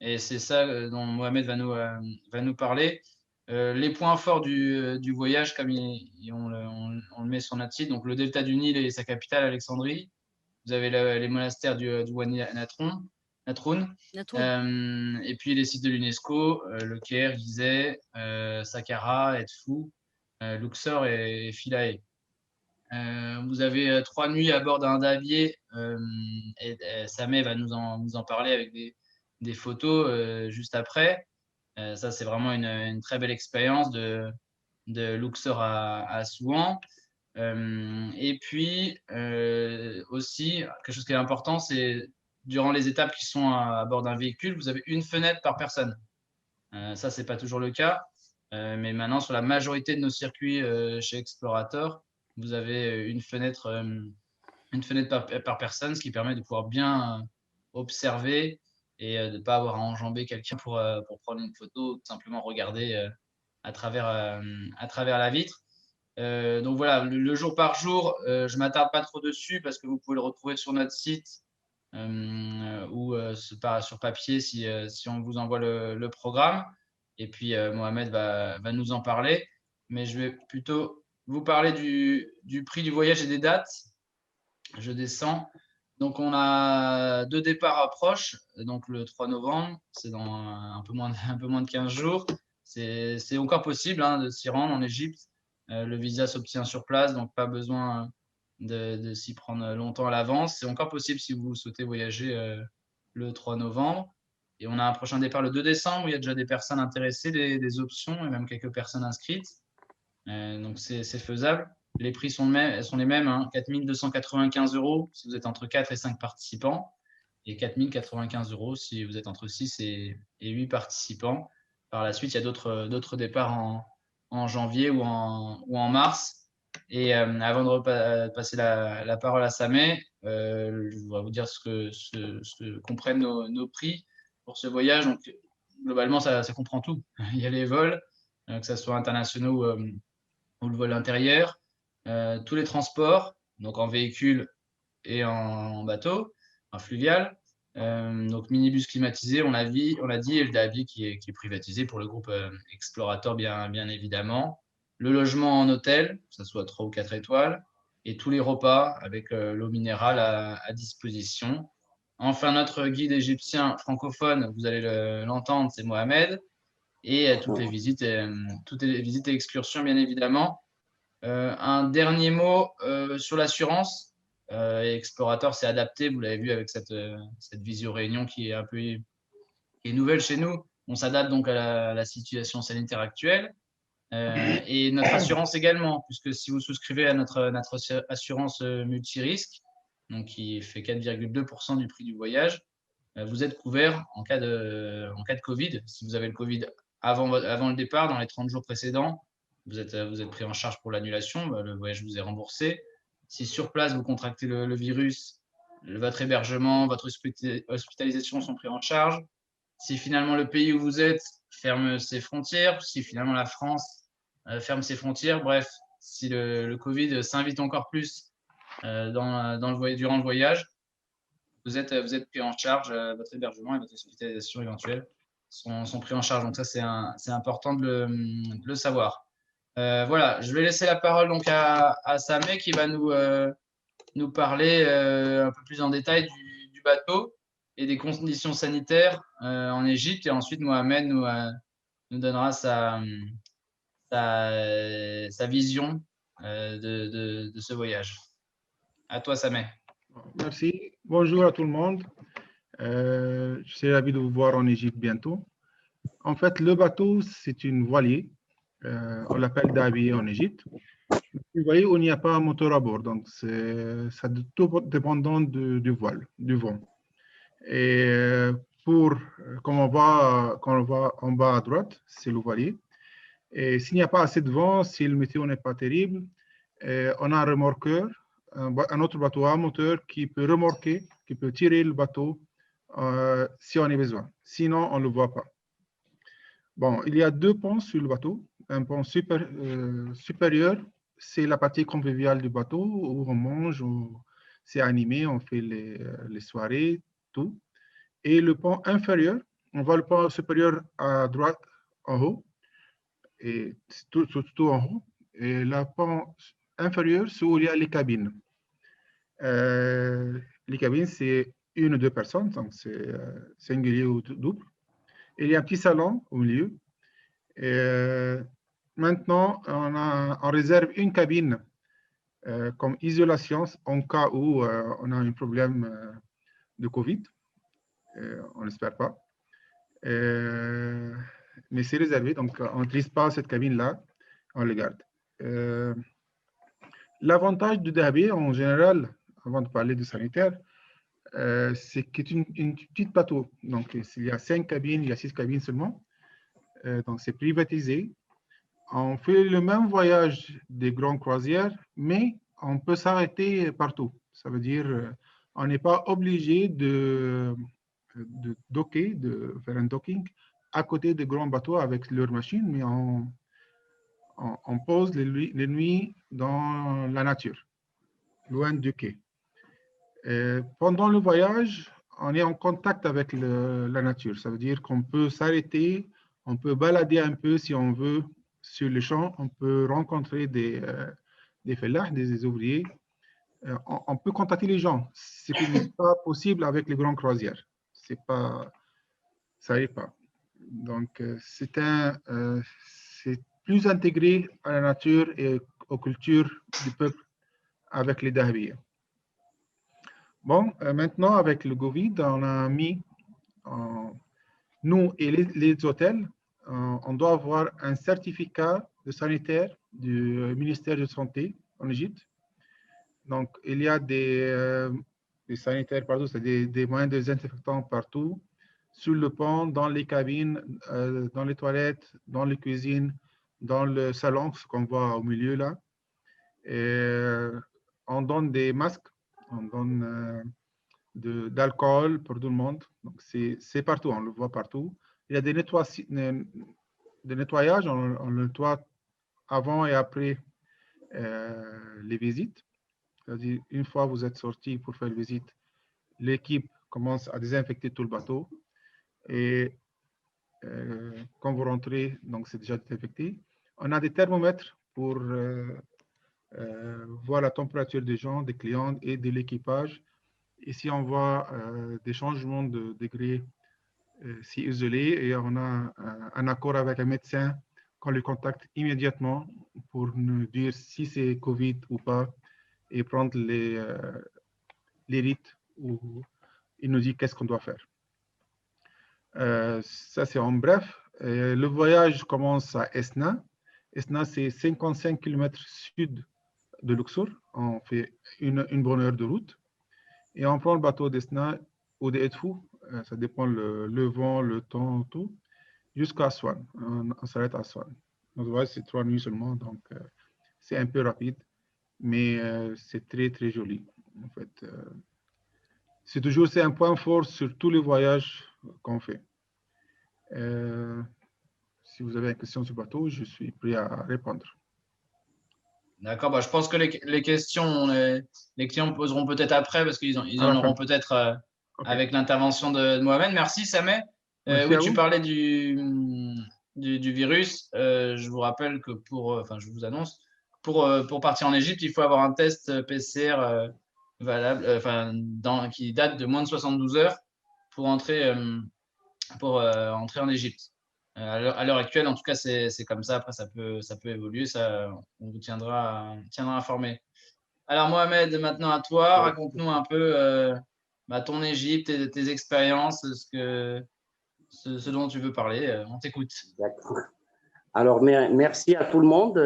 Et c'est ça dont Mohamed va nous parler. Les points forts du voyage, comme on le met sur notre site, donc le delta du Nil et sa capitale, Alexandrie. Vous avez les monastères du Wadi Natroun. Et puis les sites de l'UNESCO, le Caire, Gizeh, Saqqara, Edfou, Luxor et Philae. Vous avez 3 nuits à bord d'un Davier et Sameh va nous en parler avec des photos juste après. Ça, c'est vraiment une très belle expérience de Luxor à Assouan. Et puis aussi, quelque chose qui est important, c'est durant les étapes qui sont à bord d'un véhicule, vous avez une fenêtre par personne. Ça, c'est pas toujours le cas. Mais maintenant, sur la majorité de nos circuits chez Explorator, vous avez une fenêtre par personne, ce qui permet de pouvoir bien observer et de ne pas avoir à enjamber quelqu'un pour prendre une photo, tout simplement regarder à travers la vitre. Donc voilà, le jour par jour, je ne m'attarde pas trop dessus parce que vous pouvez le retrouver sur notre site ou sur papier si on vous envoie le programme. Et puis Mohamed va nous en parler. Mais je vais plutôt vous parler du prix du voyage et des dates. Je descends. Donc on a 2 départs proches. Donc le 3 novembre, c'est dans un peu moins de 15 jours. C'est encore possible de s'y rendre en Égypte. Le visa s'obtient sur place, donc pas besoin de s'y prendre longtemps à l'avance. C'est encore possible si vous souhaitez voyager le 3 novembre. Et on a un prochain départ le 2 décembre, où il y a déjà des personnes intéressées, des options et même quelques personnes inscrites. Donc c'est faisable. Les prix sont les mêmes, 4 295 € si vous êtes entre 4 et 5 participants et 4 095 € si vous êtes entre 6 et 8 participants. Par la suite, il y a d'autres départs en janvier ou en mars. Et avant de passer la parole à Sameh, je voudrais vous dire ce que comprennent nos prix pour ce voyage. Donc, globalement, ça comprend tout. Il y a les vols, que ce soit internationaux ou le vol intérieur, tous les transports, donc en véhicule et en bateau, en fluvial. Donc minibus climatisé, on l'a dit, et le Davi qui est privatisé pour le groupe Explorator, bien évidemment. le logement en hôtel, que ce soit 3 ou 4 étoiles, et tous les repas avec l'eau minérale à disposition. Enfin, notre guide égyptien francophone, vous allez l'entendre, c'est Mohamed, et toutes les visites et excursions, bien évidemment. Un dernier mot sur l'assurance. Explorateur s'est adapté, vous l'avez vu avec cette visio-réunion qui est un peu qui est nouvelle chez nous. On s'adapte donc à la situation sanitaire actuelle. Et notre assurance également, puisque si vous souscrivez à notre assurance multirisque, donc qui fait 4,2% du prix du voyage, vous êtes couvert en cas de Covid. Si vous avez le Covid avant le départ, dans les 30 jours précédents, vous êtes pris en charge pour l'annulation, le voyage vous est remboursé. Si sur place, vous contractez le virus, votre hébergement, votre hospitalisation sont pris en charge. Si finalement le pays où vous êtes ferme ses frontières, si finalement la France ferme ses frontières, bref, si le Covid s'invite encore plus durant le voyage, vous êtes pris en charge, votre hébergement et votre hospitalisation éventuelle sont pris en charge. Donc ça, c'est important de le savoir. Voilà, je vais laisser la parole donc à Sameh qui va nous parler un peu plus en détail du bateau et des conditions sanitaires en Égypte. Et ensuite, Mohamed nous donnera sa vision de ce voyage. À toi, Sameh. Merci. Bonjour à tout le monde. Je suis ravi de vous voir en Égypte bientôt. En fait, le bateau, c'est une voilier. On l'appelle Dabi en Égypte. Vous voyez, il n'y a pas un moteur à bord, donc c'est tout dépendant du voile, du vent. Et quand on va en bas à droite, c'est le voilier. Et s'il n'y a pas assez de vent, si le météo n'est pas terrible, on a un remorqueur, un autre bateau à moteur qui peut remorquer, qui peut tirer le bateau si on a besoin. Sinon, on ne le voit pas. Bon, il y a deux ponts sur le bateau. Un pont supérieur, c'est la partie conviviale du bateau où on mange, où c'est animé, on fait les soirées, tout. Et le pont inférieur, on voit le pont supérieur à droite, en haut, et tout en haut. Et le pont inférieur, c'est où il y a les cabines. Les cabines, c'est une ou deux personnes, donc c'est singulier ou double. Il y a un petit salon au milieu. Et maintenant, on réserve une cabine comme isolation en cas où on a un problème de Covid. On n'espère pas. Mais c'est réservé, donc on n'utilise pas cette cabine-là, on le garde. L'avantage de Dahabé, en général, avant de parler de sanitaire, c'est que c'est une petite bateau. Donc, s'il y a 5 cabines, il y a 6 cabines seulement. Donc, c'est privatisé. On fait le même voyage des grandes croisières, mais on peut s'arrêter partout. Ça veut dire on n'est pas obligé de docker, de faire un docking à côté des grands bateaux avec leurs machines, mais on pose les nuits dans la nature, loin du quai. Pendant le voyage, on est en contact avec la nature. Ça veut dire qu'on peut s'arrêter, on peut balader un peu si on veut sur les champs, on peut rencontrer des fellahs, des ouvriers. On peut contacter les gens, ce qui n'est pas possible avec les grandes croisières. Ça n'arrive pas. Donc, c'est plus intégré à la nature et aux cultures du peuple avec les Dahabiyya. Bon, maintenant, avec le Covid, on a mis, nous et les hôtels, on doit avoir un certificat de sanitaire du ministère de la Santé en Égypte. Donc, il y a des sanitaires partout, c'est des moyens de désinfectant partout, sur le pont, dans les cabines, dans les toilettes, dans les cuisines, dans le salon, ce qu'on voit au milieu là. Et, on donne des masques, on donne d'alcool pour tout le monde. Donc, c'est partout, on le voit partout. Il y a des nettoyages, on le nettoie avant et après les visites. C'est-à-dire, une fois que vous êtes sorti pour faire la visite, l'équipe commence à désinfecter tout le bateau. Et quand vous rentrez, donc c'est déjà désinfecté. On a des thermomètres pour voir la température des gens, des clients et de l'équipage. Ici, on voit des changements de degré si isolés et on a un accord avec un médecin qu'on le contacte immédiatement pour nous dire si c'est Covid ou pas et prendre les rites où il nous dit qu'est-ce qu'on doit faire. Ça, c'est en bref. Le voyage commence à Esna. Esna, c'est 55 km sud de Luxor. On fait une bonne heure de route. Et on prend le bateau d'Esna ou d'Edfou, ça dépend le vent, le temps, tout, jusqu'à Aswan. On s'arrête à Aswan. Notre voyage, c'est 3 nuits seulement, donc c'est un peu rapide, mais c'est très, très joli. En fait, c'est un point fort sur tous les voyages qu'on fait. Si vous avez une question sur le bateau, je suis prêt à répondre. D'accord, bah, je pense que les questions, les clients poseront peut-être après parce qu'ils en auront peut-être avec l'intervention de Mohamed. Merci, Sameh. Oui, tu parlais du virus. Je vous rappelle que je vous annonce, pour partir en Égypte, il faut avoir un test PCR valable, qui date de moins de 72 heures pour entrer en Égypte. À l'heure actuelle, en tout cas, c'est comme ça. Après, ça peut évoluer. Ça, on vous tiendra informé. Alors, Mohamed, maintenant à toi. Raconte-nous un peu ton Égypte et tes expériences, ce dont tu veux parler. On t'écoute. D'accord. Alors, merci à tout le monde.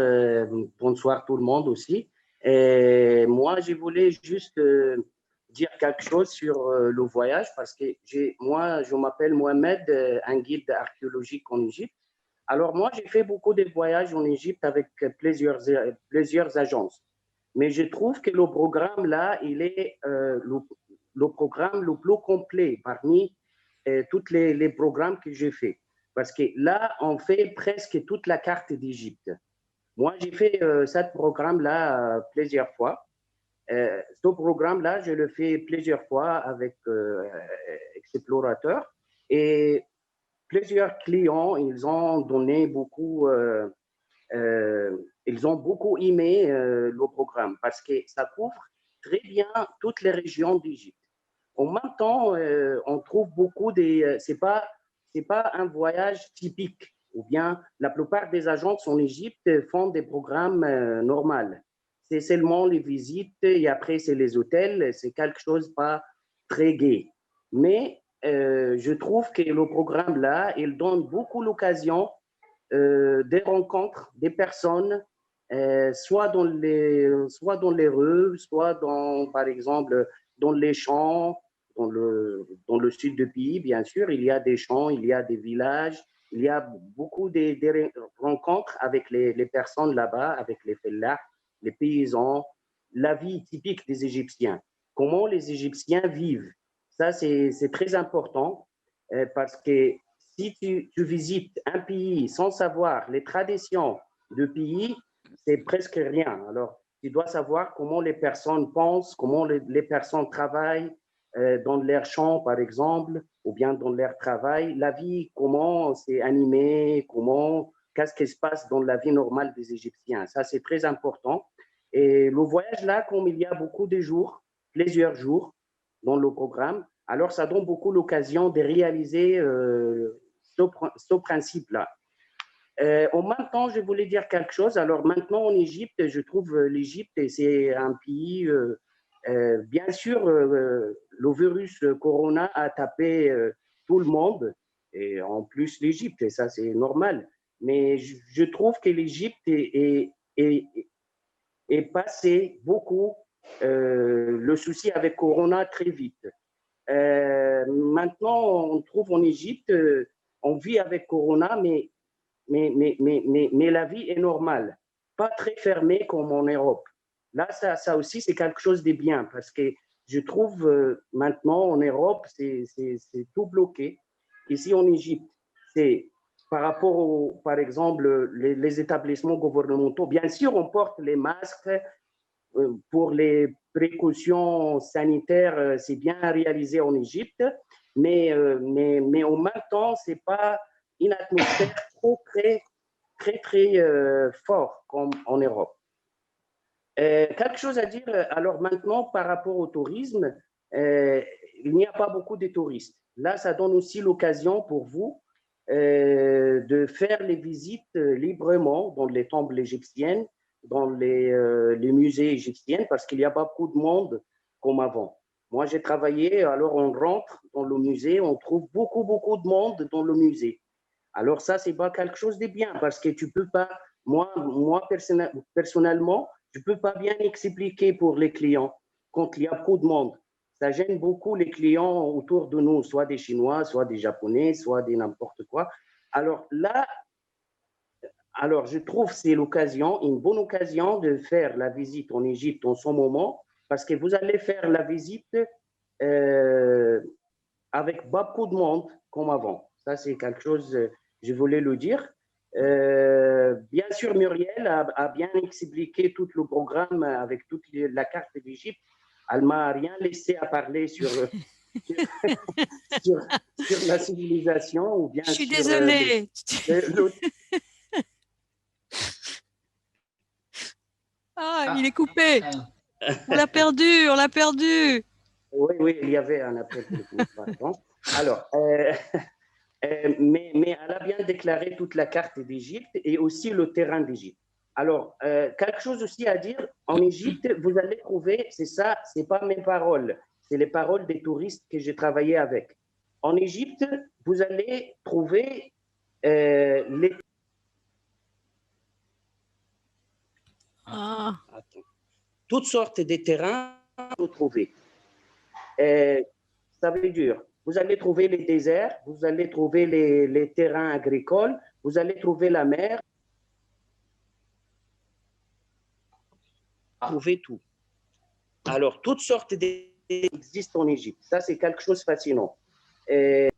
Bonsoir tout le monde aussi. Et moi, je voulais juste dire quelque chose sur le voyage parce que moi, je m'appelle Mohamed, un guide archéologique en Égypte. Alors, moi, j'ai fait beaucoup de voyages en Égypte avec plusieurs agences. Mais je trouve que le programme là, il est le programme le plus complet parmi tous les programmes que j'ai fait. Parce que là, on fait presque toute la carte d'Égypte. Moi, j'ai fait ce programme-là plusieurs fois. Ce programme-là, je le fais plusieurs fois avec Explorateur. Et plusieurs clients, ils ont donné beaucoup, ils ont beaucoup aimé le programme parce que ça couvre très bien toutes les régions d'Égypte. En même temps, on trouve beaucoup c'est pas un voyage typique, ou bien la plupart des agences en Égypte font des programmes normaux. C'est seulement les visites et après c'est les hôtels, c'est quelque chose pas très gai. Mais je trouve que le programme là, il donne beaucoup l'occasion des rencontres, des personnes, soit dans les rues, soit par exemple, dans les champs, dans le sud du pays, bien sûr. Il y a des champs, il y a des villages, il y a beaucoup de rencontres avec les personnes là-bas, avec les fellahs, les paysans, la vie typique des Égyptiens. Comment les Égyptiens vivent. Ça, c'est très important parce que si tu visites un pays sans savoir les traditions du pays, c'est presque rien. Alors, tu dois savoir comment les personnes pensent, comment les personnes travaillent dans leur champ, par exemple, ou bien dans leur travail. La vie, comment c'est animé, qu'est-ce qui se passe dans la vie normale des Égyptiens. Ça, c'est très important. Et le voyage là, comme il y a beaucoup de jours, plusieurs jours dans le programme, alors ça donne beaucoup l'occasion de réaliser ce principe-là. En même temps, je voulais dire quelque chose. Alors maintenant, en Égypte, je trouve l'Égypte, c'est un pays, bien sûr, le virus Corona a tapé tout le monde, et en plus l'Égypte, et ça c'est normal. Mais je trouve que l'Égypte est passé beaucoup le souci avec Corona très vite. Maintenant, on trouve en Égypte, on vit avec Corona, mais la vie est normale, pas très fermée comme en Europe. Là, ça aussi, c'est quelque chose de bien parce que je trouve maintenant en Europe, c'est tout bloqué. Ici en Égypte, c'est par rapport, par exemple, les établissements gouvernementaux. Bien sûr, on porte les masques pour les précautions sanitaires, c'est bien réalisé en Égypte, mais en même temps, c'est pas une atmosphère trop très très, très fort comme en Europe. Quelque chose à dire, alors maintenant, par rapport au tourisme, il n'y a pas beaucoup de touristes. Là, ça donne aussi l'occasion pour vous de faire les visites librement dans les temples égyptiennes, dans les musées égyptiens, parce qu'il n'y a pas beaucoup de monde comme avant. Moi, j'ai travaillé, alors on rentre dans le musée, on trouve beaucoup, beaucoup de monde dans le musée. Alors ça, c'est pas quelque chose de bien, parce que tu peux pas, moi personnellement, je peux pas bien expliquer pour les clients quand il y a beaucoup de monde. Ça gêne beaucoup les clients autour de nous, soit des Chinois, soit des Japonais, soit des n'importe quoi. Alors là, alors je trouve que c'est l'occasion, une bonne occasion de faire la visite en Égypte en ce moment, parce que vous allez faire la visite avec pas beaucoup de monde comme avant. Ça, c'est quelque chose, je voulais le dire. Bien sûr, Muriel a bien expliqué tout le programme avec toute la carte d'Égypte. Elle m'a rien laissé à parler sur la civilisation ou bien Je suis sur désolée. Il est coupé. On l'a perdu, on l'a perdu. Oui, oui, il y avait un appel téléphonique, pardon. Alors, mais elle a bien déclaré toute la carte d'Égypte et aussi le terrain d'Égypte. Alors, quelque chose aussi à dire, en Égypte, vous allez trouver, c'est ça, c'est pas mes paroles, c'est les paroles des touristes que j'ai travaillé avec. En Égypte, vous allez trouver toutes sortes de terrains à vous trouver. Ça veut dire, vous allez trouver les déserts, vous allez trouver les terrains agricoles, vous allez trouver la mer, trouver tout. Alors, toutes sortes existent en Égypte. Ça, c'est quelque chose de fascinant. Le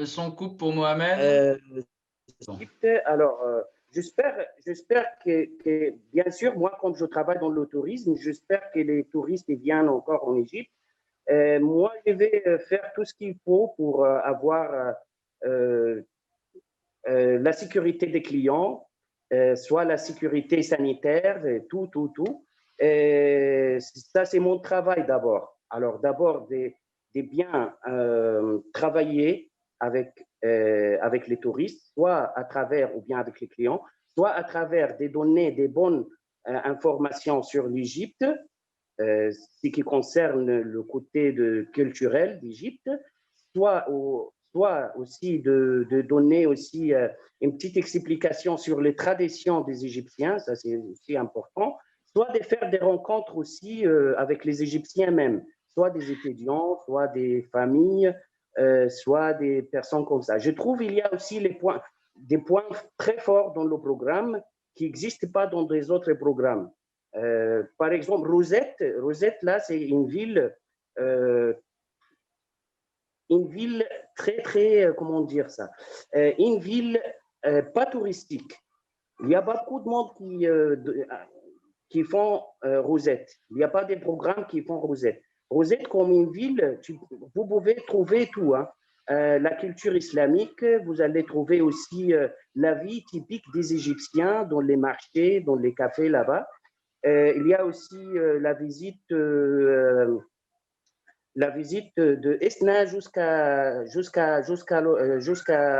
son coupe pour Mohamed. Alors, j'espère que, bien sûr, moi, comme je travaille dans le tourisme, j'espère que les touristes viennent encore en Égypte. Moi, je vais faire tout ce qu'il faut pour avoir la sécurité des clients, soit la sécurité sanitaire, tout. Ça, c'est mon travail d'abord. Alors, d'abord, de bien travailler avec les touristes, soit à travers ou bien avec les clients, soit à travers des données, des bonnes informations sur l'Égypte, ce qui concerne le côté culturel d'Égypte, soit aussi de donner aussi une petite explication sur les traditions des Égyptiens, ça c'est aussi important, soit de faire des rencontres aussi avec les Égyptiens même, soit des étudiants, soit des familles, soit des personnes comme ça. Je trouve qu'il y a aussi des points très forts dans le programme qui n'existent pas dans les autres programmes. Par exemple, Rosette, là, c'est une ville très, très, comment dire ça, une ville pas touristique. Il n'y a pas beaucoup de monde qui font Rosette. Il n'y a pas de programmes qui font Rosette. Rosette, comme une ville, vous pouvez trouver tout. Hein. La culture islamique, vous allez trouver aussi la vie typique des Égyptiens dans les marchés, dans les cafés là-bas. Il y a aussi la visite de Esna jusqu'à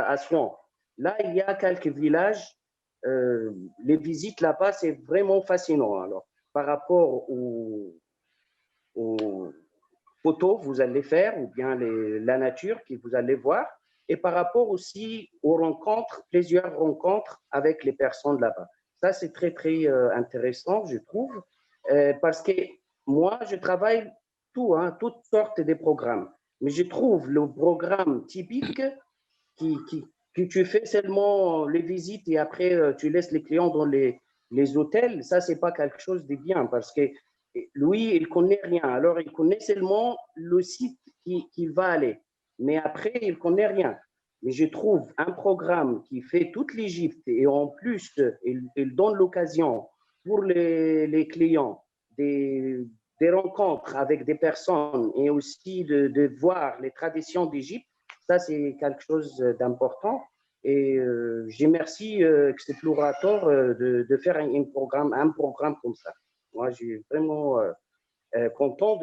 Assouan. Là, il y a quelques villages. Les visites là-bas, c'est vraiment fascinant. Alors, par rapport aux photos que vous allez faire, ou bien la nature que vous allez voir, et par rapport aussi aux rencontres, plusieurs rencontres avec les personnes là-bas. Ça, c'est très, très intéressant, je trouve, parce que moi, je travaille toutes sortes de programmes. Mais je trouve le programme typique que tu fais seulement les visites et après, tu laisses les clients dans les hôtels, ça, c'est pas quelque chose de bien parce que lui, il connaît rien. Alors, il connaît seulement le site qu'il va aller. Mais après, il connaît rien. Mais je trouve un programme qui fait toute l'Égypte et en plus, il donne l'occasion pour les clients des rencontres avec des personnes et aussi de voir les traditions d'Égypte. Ça, c'est quelque chose d'important. Et je remercie Explorator de faire un programme comme ça. Moi, je suis vraiment content.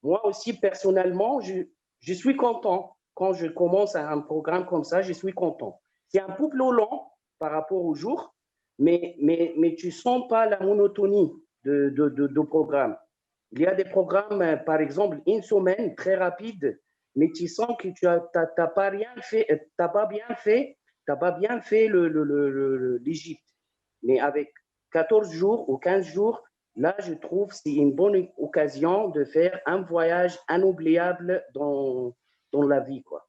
Moi aussi, personnellement, je suis content. Quand je commence un programme comme ça, je suis content. C'est un peu plus long par rapport au jour, mais tu ne sens pas la monotonie de programme. Il y a des programmes, par exemple, une semaine très rapide, mais tu sens que tu n'as pas rien fait, tu n'as pas bien fait l'Égypte. Mais avec 14 jours ou 15 jours, là, je trouve que c'est une bonne occasion de faire un voyage inoubliable dans la vie, quoi.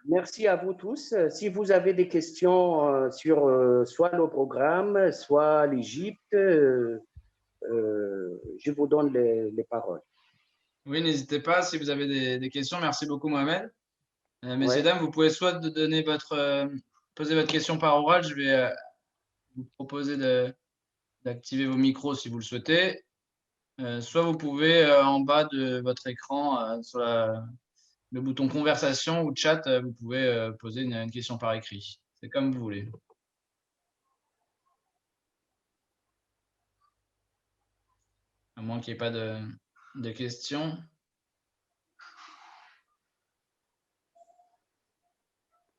Merci à vous tous. Si vous avez des questions sur soit le programme, soit l'Égypte, je vous donne les paroles. Oui, n'hésitez pas si vous avez des questions. Merci beaucoup, Mohamed. Messieurs, dames, vous pouvez soit poser votre question par oral. Je vais vous proposer d'activer vos micros si vous le souhaitez. Soit vous pouvez, en bas de votre écran, sur le bouton conversation ou chat, vous pouvez poser une question par écrit. C'est comme vous voulez. À moins qu'il n'y ait pas de questions.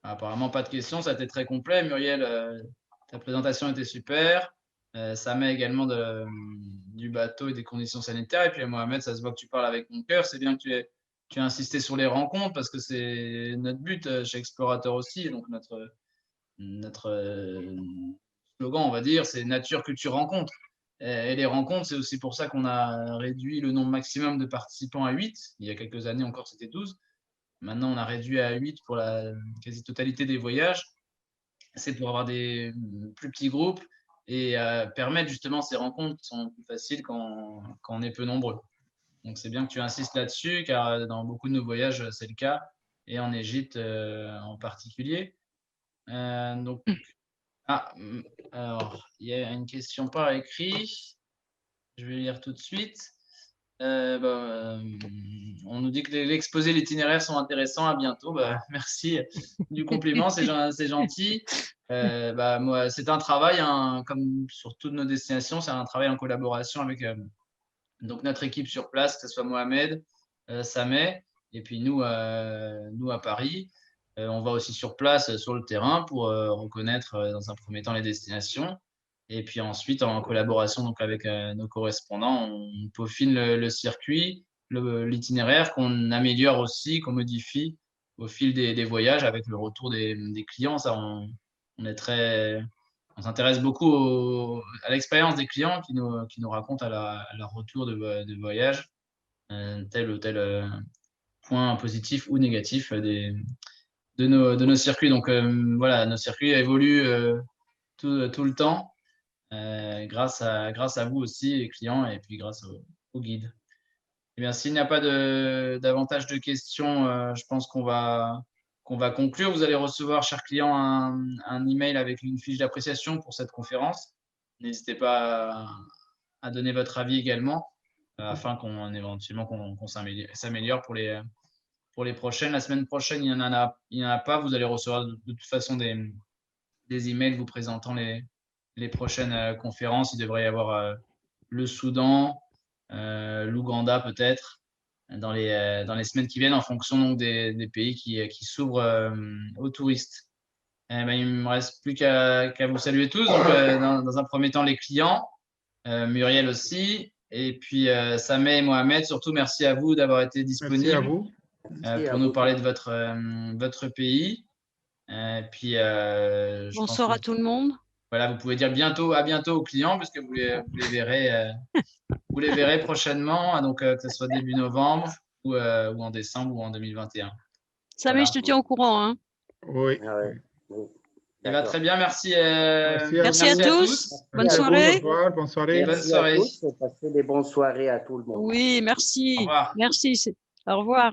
Apparemment, pas de questions. Ça a été très complet. Muriel, ta présentation était super. Ça met également du bateau et des conditions sanitaires. Et puis Mohamed, ça se voit que tu parles avec mon cœur. C'est bien que tu as insisté sur les rencontres parce que c'est notre but chez Explorator aussi. Donc notre slogan, on va dire, c'est nature, culture, rencontre. Et les rencontres, c'est aussi pour ça qu'on a réduit le nombre maximum de participants à 8. Il y a quelques années encore, c'était 12. Maintenant, on a réduit à 8 pour la quasi-totalité des voyages. C'est pour avoir des plus petits groupes et permettre justement ces rencontres qui sont plus faciles quand on est peu nombreux. Donc, c'est bien que tu insistes là-dessus, car dans beaucoup de nos voyages, c'est le cas, et en Égypte en particulier. Alors, il y a une question par écrit. Je vais lire tout de suite. On nous dit que l'exposé et l'itinéraire sont intéressants. À bientôt. Merci du compliment, c'est gentil. Moi, c'est un travail, comme sur toutes nos destinations, c'est un travail en collaboration avec donc notre équipe sur place, que ce soit Mohamed, Sameh, et puis nous à Paris. On va aussi sur place, sur le terrain, pour reconnaître dans un premier temps les destinations. Et puis ensuite, en collaboration donc, avec nos correspondants, on peaufine le circuit, l'itinéraire, qu'on améliore aussi, qu'on modifie au fil des voyages avec le retour des clients. Ça, on s'intéresse beaucoup à l'expérience des clients qui nous racontent à leur retour de voyage tel ou tel point positif ou négatif de nos circuits. Donc voilà, nos circuits évoluent tout le temps. Grâce à vous aussi, les clients, et puis grâce au guide. Eh bien, s'il n'y a pas davantage de questions, je pense qu'on va conclure. Vous allez recevoir, chers clients, un email avec une fiche d'appréciation pour cette conférence. N'hésitez pas à donner votre avis également, afin éventuellement qu'on s'améliore pour les prochaines. La semaine prochaine, il n'y en a pas. Vous allez recevoir de toute façon des emails vous présentant les prochaines conférences. Il devrait y avoir le Soudan, l'Ouganda peut-être, dans les semaines qui viennent, en fonction donc, des pays qui s'ouvrent aux touristes. Il ne me reste plus qu'à vous saluer tous. Donc, dans un premier temps, les clients, Muriel aussi, et puis Sameh et Mohamed, surtout merci à vous d'avoir été disponibles. Merci à vous. Pour nous parler de votre pays. Puis, bonsoir à tout le monde. Voilà, vous pouvez dire à bientôt aux clients, puisque vous les verrez prochainement, donc que ce soit début novembre ou en décembre ou en 2021. Sameh, voilà. Je te tiens au courant. Hein. Oui. Il va très bien, merci. Merci à tous. Bonne soirée. Au revoir, bonne soirée. Merci à tous. Passez des bonnes soirées à tout le monde. Oui, merci. Au revoir. Merci. Au revoir.